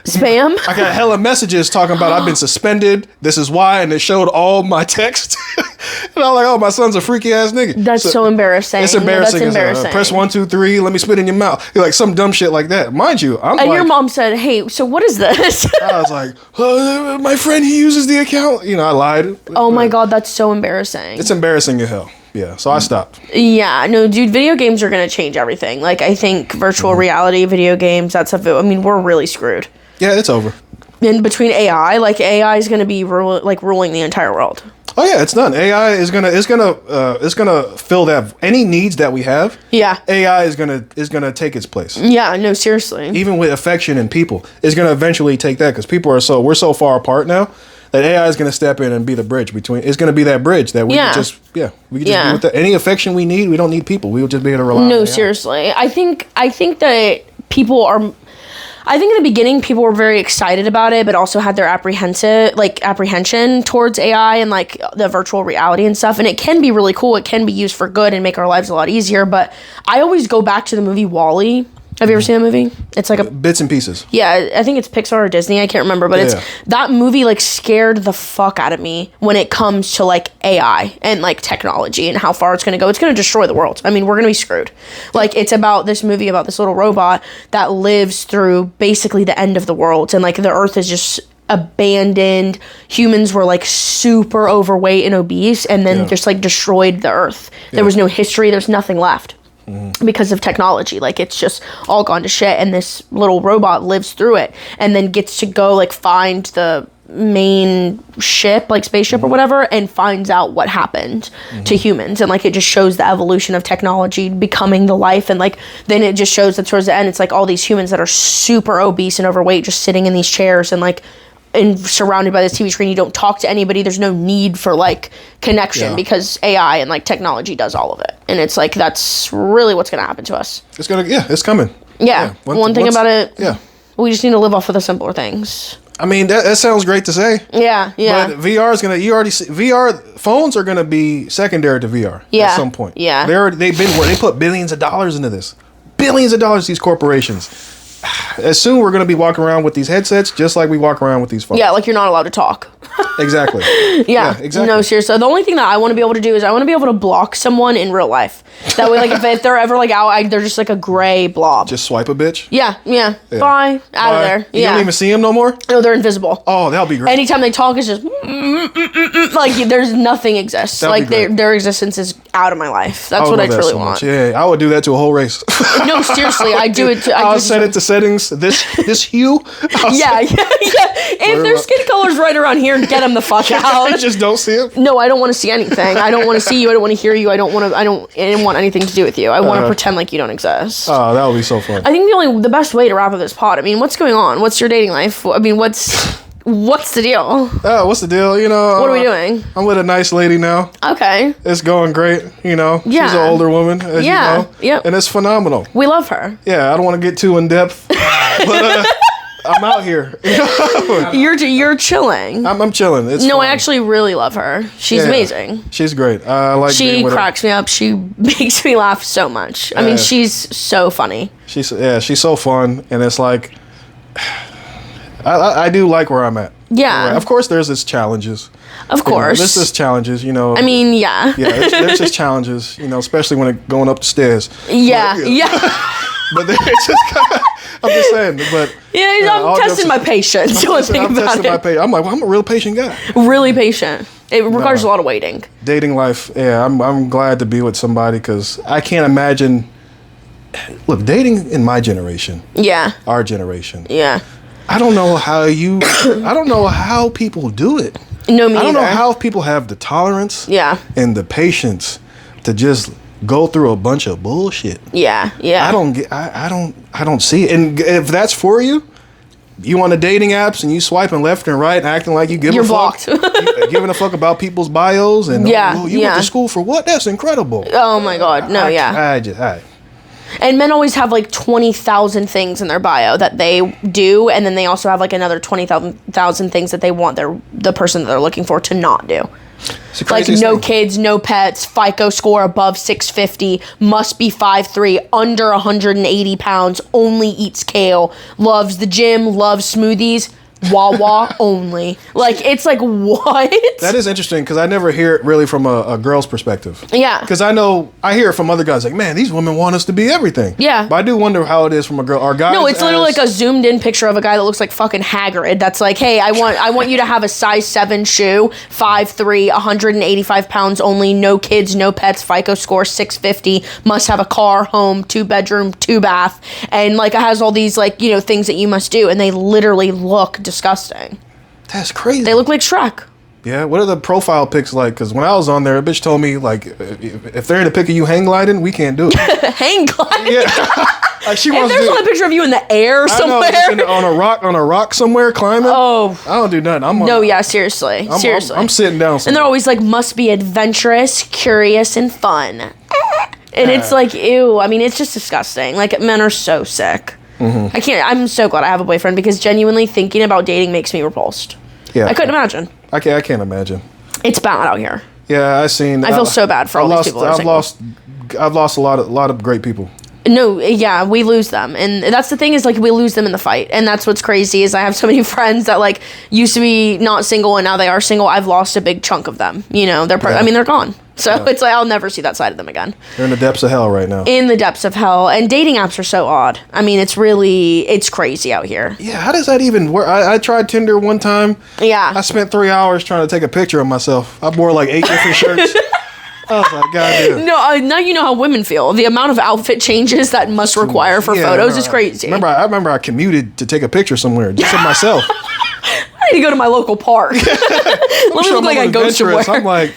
Spam? I got hella messages talking about I've been suspended. This is why. And it showed all my texts. And I was like, oh, my son's a freaky ass nigga. That's so embarrassing. It's embarrassing. That's embarrassing. Press 1, 2, 3. Let me spit in your mouth. Like some dumb shit like that. Mind you, I'm and like... your mom said, hey, so what is this? I was like, my friend, he uses the account. You know, I lied. Oh my God, that's so embarrassing. It's embarrassing as hell. Yeah, so I stopped. Yeah, no, dude, video games are going to change everything. Like, I think virtual reality, video games, that stuff, I mean, we're really screwed. Yeah, it's over. In between AI, like, AI is going to be ruling the entire world. Oh yeah, it's done. AI is gonna fill that any needs that we have. Yeah. AI is gonna take its place. Yeah, no, seriously. Even with affection and people, it's gonna eventually take that because people we're so far apart now that AI is gonna step in and be the bridge between. It's gonna be that bridge that we can just be with any affection we need. We don't need people. We will just be able to rely on AI. Seriously. I think that people are. I think in the beginning people were very excited about it, but also had their apprehension towards AI and like the virtual reality and stuff. And it can be really cool. It can be used for good and make our lives a lot easier. But I always go back to the movie WALL-E. Have you ever seen that movie? It's like bits and pieces. Yeah, I think it's Pixar or Disney. I can't remember, but that movie like scared the fuck out of me when it comes to like AI and like technology and how far it's going to go. It's going to destroy the world. I mean, we're going to be screwed. Like it's about this movie about this little robot that lives through basically the end of the world, and like the Earth is just abandoned. Humans were like super overweight and obese, and then just like destroyed the Earth. There was no history. There's nothing left. Because of technology, like it's just all gone to shit, and this little robot lives through it and then gets to go like find the main ship, like spaceship or whatever, and finds out what happened to humans. And like it just shows the evolution of technology becoming the life, and like then it just shows that towards the end it's like all these humans that are super obese and overweight just sitting in these chairs and like and surrounded by this TV screen. You don't talk to anybody. There's no need for like connection because AI and like technology does all of it. And it's like that's really what's going to happen to us. It's coming. Yeah. One thing about it. Yeah. We just need to live off of the simpler things. I mean, that sounds great to say. Yeah. But VR is gonna. You already see, VR phones are gonna be secondary to VR at some point. Yeah. They put billions of dollars into this. Billions of dollars. These corporations. As soon we're going to be walking around with these headsets just like we walk around with these phones. Yeah, like you're not allowed to talk. Exactly. Yeah, exactly. No, seriously. The only thing that I want to be able to do is I want to be able to block someone in real life. That way, like, if they're ever, like, out, they're just, like, a gray blob. Just swipe a bitch? Yeah. Bye. Out of there. You don't even see them no more? No, they're invisible. Oh, that'll be great. Anytime they talk, it's just, like, there's nothing exists. That'll like, their existence is out of my life. That's what I truly want. Yeah, I would do that to a whole race. No, seriously, I do it to... I'll set it to settings, this hue. Yeah. If their skin color's right around here, get them the fuck out. I just don't see it. No, I don't want to see anything. I don't want to see you. I don't want to hear you. I don't want anything to do with you. I want to pretend like you don't exist. Oh, that would be so fun. I think the best way to wrap up this pod. I mean, what's going on? What's your dating life? I mean, what's the deal? Oh, what's the deal? You know, what are we doing? I'm with a nice lady now. Okay. It's going great. You know, she's an older woman, as you know. Yep. And it's phenomenal. We love her. Yeah, I don't want to get too in depth, but I'm out here. You're chilling. I'm chilling. It's fun. I actually really love her. She's amazing. She's great. She cracks me up. She makes me laugh so much. I mean, she's so funny. She's so fun, and it's like I do like where I'm at. Yeah. Of course, there's its challenges. Of course. There's just challenges, you know. I mean, yeah. Yeah, there's just challenges, you know, especially when it going up the stairs. Yeah. But it's just kind of, I'm just saying, but... Yeah, I'm testing my patience. I'm testing my patience. I'm like, well, I'm a real patient guy. Really patient. It requires a lot of waiting. Dating life, I'm glad to be with somebody because I can't imagine... Look, dating in my generation. Yeah. Our generation. Yeah. I don't know how people do it. No, me I don't know either. how people have the tolerance and the patience to just go through a bunch of bullshit. Yeah. I don't see it. And if that's for you, you on the dating apps and you swiping left and right, acting like you give a fuck. You're blocked. Giving a fuck about people's bios and you went to school for what? That's incredible. Oh my God, no, And men always have like 20,000 things in their bio that they do, and then they also have like another 20,000 things that they want the person that they're looking for to not do. Like no kids, no pets, FICO score above 650, must be 5'3", under 180 pounds, only eats kale, loves the gym, loves smoothies. Wawa only. Like, it's like, what? That is interesting because I never hear it really from a girl's perspective. Yeah. Because I hear it from other guys like, man, these women want us to be everything. Yeah. But I do wonder how it is from a girl. Our guys. No, it's literally like a zoomed in picture of a guy that looks like fucking Hagrid. That's like, hey, I want you to have a size 7 shoe, 5'3", 185 pounds only, no kids, no pets, FICO score 650, must have a car, home, 2-bedroom, 2-bath, and like it has all these like, you know, things that you must do, and they literally look disgusting. That's crazy. They look like Shrek. Yeah, what are the profile pics like? Because when I was on there, a bitch told me, like, if they're in a pic of you hang gliding, we can't do it. Hang gliding? Yeah. Like she wants and there's a picture of you in the air somewhere. On a rock somewhere climbing. Oh. I don't do nothing. Seriously. I'm sitting down somewhere. And they're always like, must be adventurous, curious, and fun. And it's like, ew. I mean, it's just disgusting. Like, men are so sick. Mm-hmm. I'm so glad I have a boyfriend because genuinely thinking about dating makes me repulsed. Yeah. I couldn't imagine. I can't imagine. It's bad out here. Yeah, I feel so bad for all these people. I've lost a lot of great people. No, yeah, we lose them. And that's the thing is, like, we lose them in the fight. And that's what's crazy is I have so many friends that, like, used to be not single and now they are single. I've lost a big chunk of them. You know, they're gone. So it's like, I'll never see that side of them again. They're in the depths of hell right now. In the depths of hell. And dating apps are so odd. I mean, it's crazy out here. Yeah, how does that even work? I tried Tinder one time. Yeah. I spent 3 hours trying to take a picture of myself. I wore like 8 different shirts. I was like, God, no, now you know how women feel. The amount of outfit changes that must require for photos is crazy. I remember I commuted to take a picture somewhere just of myself. I need to go to my local park. Let me look like I go somewhere. I'm like...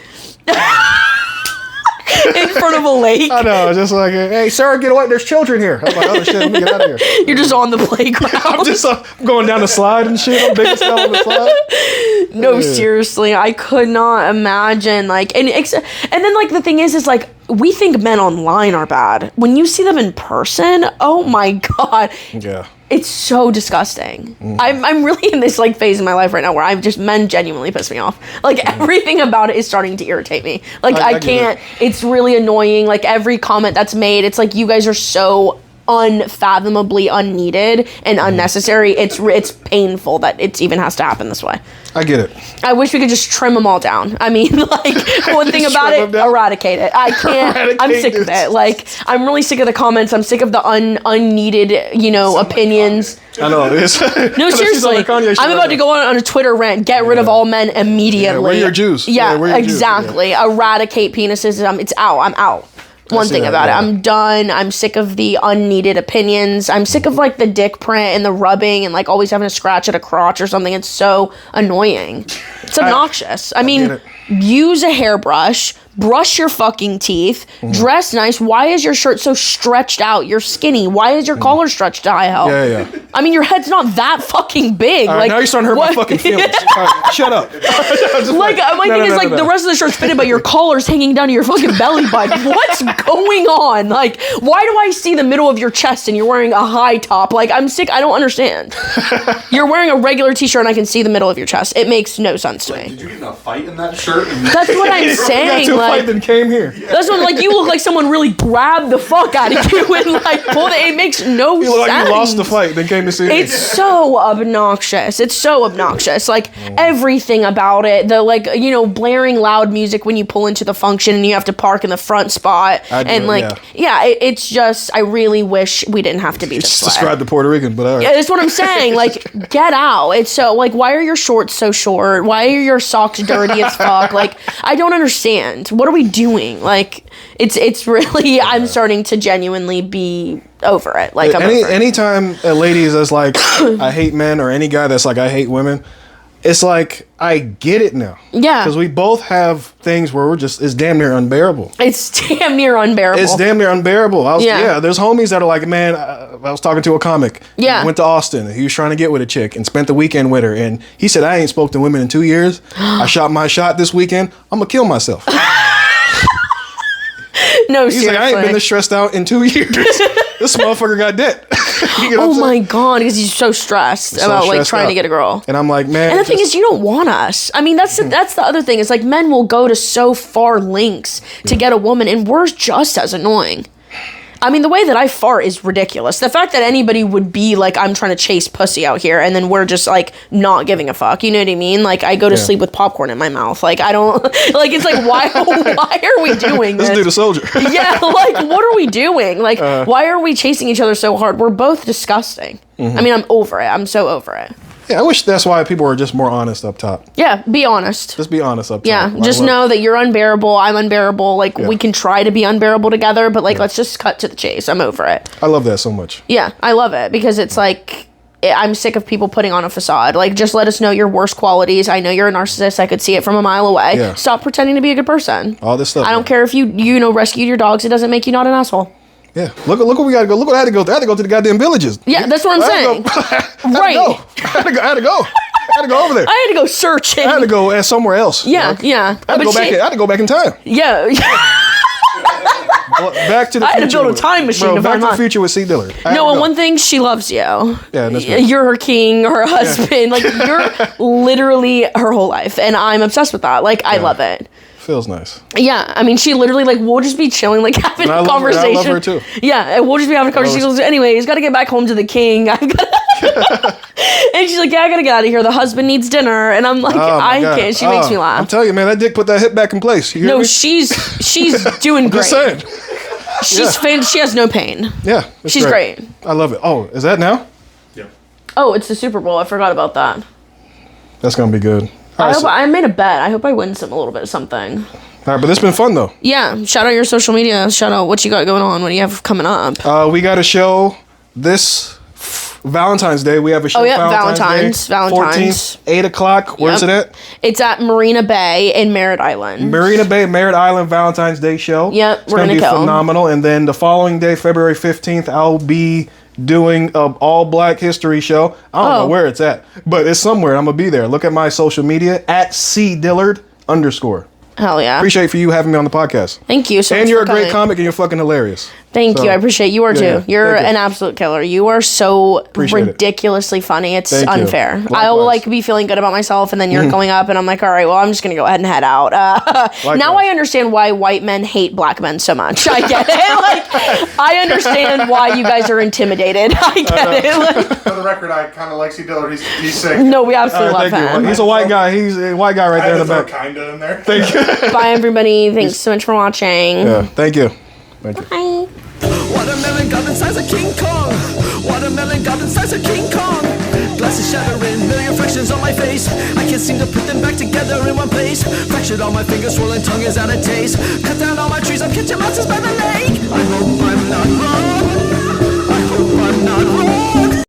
in front of a lake. I know, just like, hey, sir, get away. There's children here. I'm like, oh, shit, let me get out of here. You're just on the playground. I'm just going down the slide and shit. I'm biggest fell on the slide. No, seriously, I could not imagine. Like, and then, like, the thing is like, we think men online are bad. When you see them in person, oh my God. Yeah. It's so disgusting. I'm really in this like phase in my life right now where men genuinely piss me off. Like everything about it is starting to irritate me. Like I can't. It's really annoying. Like every comment that's made, it's like you guys are so unfathomably unneeded and unnecessary. It's painful that it even has to happen this way. I get it. I wish we could just trim them all down. I mean, like, one thing about it, eradicate it. I can't. I'm sick of it. Like, I'm really sick of the comments. I'm sick of the unneeded, opinions. I know it is. No, seriously. I'm about to go on a Twitter rant. Get rid of all men immediately. Yeah, we're your Jews. Yeah, exactly. Jews. Yeah. Eradicate penises. It's out. I'm out. One thing about it. I'm done. I'm sick of the unneeded opinions. I'm sick of like the dick print and the rubbing and like always having to scratch at a crotch or something. It's so annoying. It's obnoxious. I mean, use a hairbrush. Brush your fucking teeth. Dress nice. Why is your shirt so stretched out? You're skinny. Why is your collar stretched to high hell? Yeah. I mean, your head's not that fucking big. Right, like, now you're starting to hurt my fucking feelings. Right, shut up. My thing is the rest of the shirt's fitted, but your collar's hanging down to your fucking belly button. What's going on? Like, why do I see the middle of your chest and you're wearing a high top? Like, I'm sick. I don't understand. You're wearing a regular t-shirt and I can see the middle of your chest. It makes no sense to me. Did you get in a fight in that shirt? That's what I'm saying. Fight then came here. That's what like you look like someone really grabbed the fuck out of you and like pulled it. It makes no sense. You look like you lost the fight, then came to see me. It's so obnoxious. It's so obnoxious. Like everything about it. The blaring loud music when you pull into the function and you have to park in the front spot. It's just I really wish we didn't have to be this way. Describe the Puerto Rican, but all right. Yeah, that's what I'm saying. Like, get out. It's so like, why are your shorts so short? Why are your socks dirty as fuck? Like, I don't understand. What are we doing? Like, it's really, I'm starting to genuinely be over it. Like, anytime a lady is like, I hate men, or any guy that's like, I hate women, it's like I get it now. Yeah. Because we both have things where it's damn near unbearable. It's damn near unbearable. There's homies that are like, man, I was talking to a comic. Yeah. He went to Austin. And he was trying to get with a chick and spent the weekend with her. And he said, I ain't spoke to women in 2 years. I shot my shot this weekend. I'm going to kill myself. No, He's seriously. like, I ain't been this stressed out in 2 years. This motherfucker got dead. You know oh my God, because he's so stressed about like trying to get a girl. And I'm like, man. And the thing is, you don't want us. I mean, that's the other thing. Is like men will go to so far lengths to get a woman, and we're just as annoying. I mean, the way that I fart is ridiculous. The fact that anybody would be like, I'm trying to chase pussy out here, and then we're just like not giving a fuck. You know what I mean? Like, I go to sleep with popcorn in my mouth. Like, I don't like. It's like, why are we doing this? Let's do the soldier. Yeah, like, what are we doing? Like, why are we chasing each other so hard? We're both disgusting. I mean, I'm over it. I'm so over it. Yeah, I wish that's why people were just more honest up top. Yeah, be honest. Just be honest up top. Yeah, Like, just know that you're unbearable. I'm unbearable. Like, we can try to be unbearable together, but like, let's just cut to the chase. I'm over it. I love that so much. Yeah, I love it because it's like, I'm sick of people putting on a facade. Like, just let us know your worst qualities. I know you're a narcissist. I could see it from a mile away. Yeah. Stop pretending to be a good person. All this stuff. I don't care if you rescued your dogs. It doesn't make you not an asshole. Yeah, look what we got to go. Look what I had to go. I had to go to the goddamn villages. Yeah, that's what I'm saying. Right. I had to go. I had to go over there. I had to go searching. I had to go somewhere else. Yeah, yeah. I had to go back in time. Yeah. Well, back to the future. I had to build a time machine to Back find to the mine. future with Cee Dillard. No, and one thing, she loves you. Yeah, that's right. You're her king, her husband. Like, you're literally her whole life. And I'm obsessed with that. Like, I love it. Feels nice. Yeah, I mean, she literally, like, we'll just be chilling, like, having a conversation. I love her, too. Yeah, and we'll just be having a conversation. She goes, anyways, got to get back home to the king. I've got and she's like, yeah, I got to get out of here. The husband needs dinner. And I'm like, I can't. She makes me laugh. I'm telling you, man, that dick put that hip back in place. You hear me? She's doing great. Just saying. She has no pain. Yeah. She's great. I love it. Oh, is that now? Yeah. Oh, it's the Super Bowl. I forgot about that. That's going to be good. I made a bet. I hope I win a little bit of something. All right, but it's been fun, though. Yeah. Shout out your social media. Shout out what you got going on. What do you have coming up? We got a show this Valentine's Day. We have a show. Oh, yeah. Valentine's. 14th, 8 o'clock. Where's it at? It's at Marina Bay in Merritt Island. Marina Bay, Merritt Island Valentine's Day show. Yep, it's gonna be phenomenal. And then the following day, February 15th, I'll be doing an all Black history show. I don't know where it's at, but it's somewhere. I'm gonna be there. Look at my social media at Cee Dillard _. Hell yeah. Appreciate for you having me on the podcast. Thank you so much. And you're for a great coming. comic and you're fucking hilarious. Thank you. I appreciate you are too. Yeah. You're Thank you. an absolute killer. You are so Appreciate ridiculously funny. It's Thank you. unfair. Likewise. I'll like be feeling good about myself, and then you're going up, and I'm like, all right, well, I'm just gonna go ahead and head out. Now I understand why white men hate black men so much. I get it. Like, I understand why you guys are intimidated. I get it. Like, For the record, I kind of like Cee Dillard. He's sick. no, we absolutely love Thank you. him. He's a white guy. He's a white guy right I there had in to the throw back. kinda in there. Thank you. Bye, everybody. Thanks so much for watching. Yeah, thank you. Thank you. Bye. Watermelon goblin size of King Kong. Watermelon goblin size of King Kong. Glasses shattering, million fractions on my face. I can't seem to put them back together in one place. Fractured on my fingers, swollen tongue is out of taste. Cut down all my trees, I'm catching monsters by the lake. I hope I'm not wrong. I hope I'm not wrong.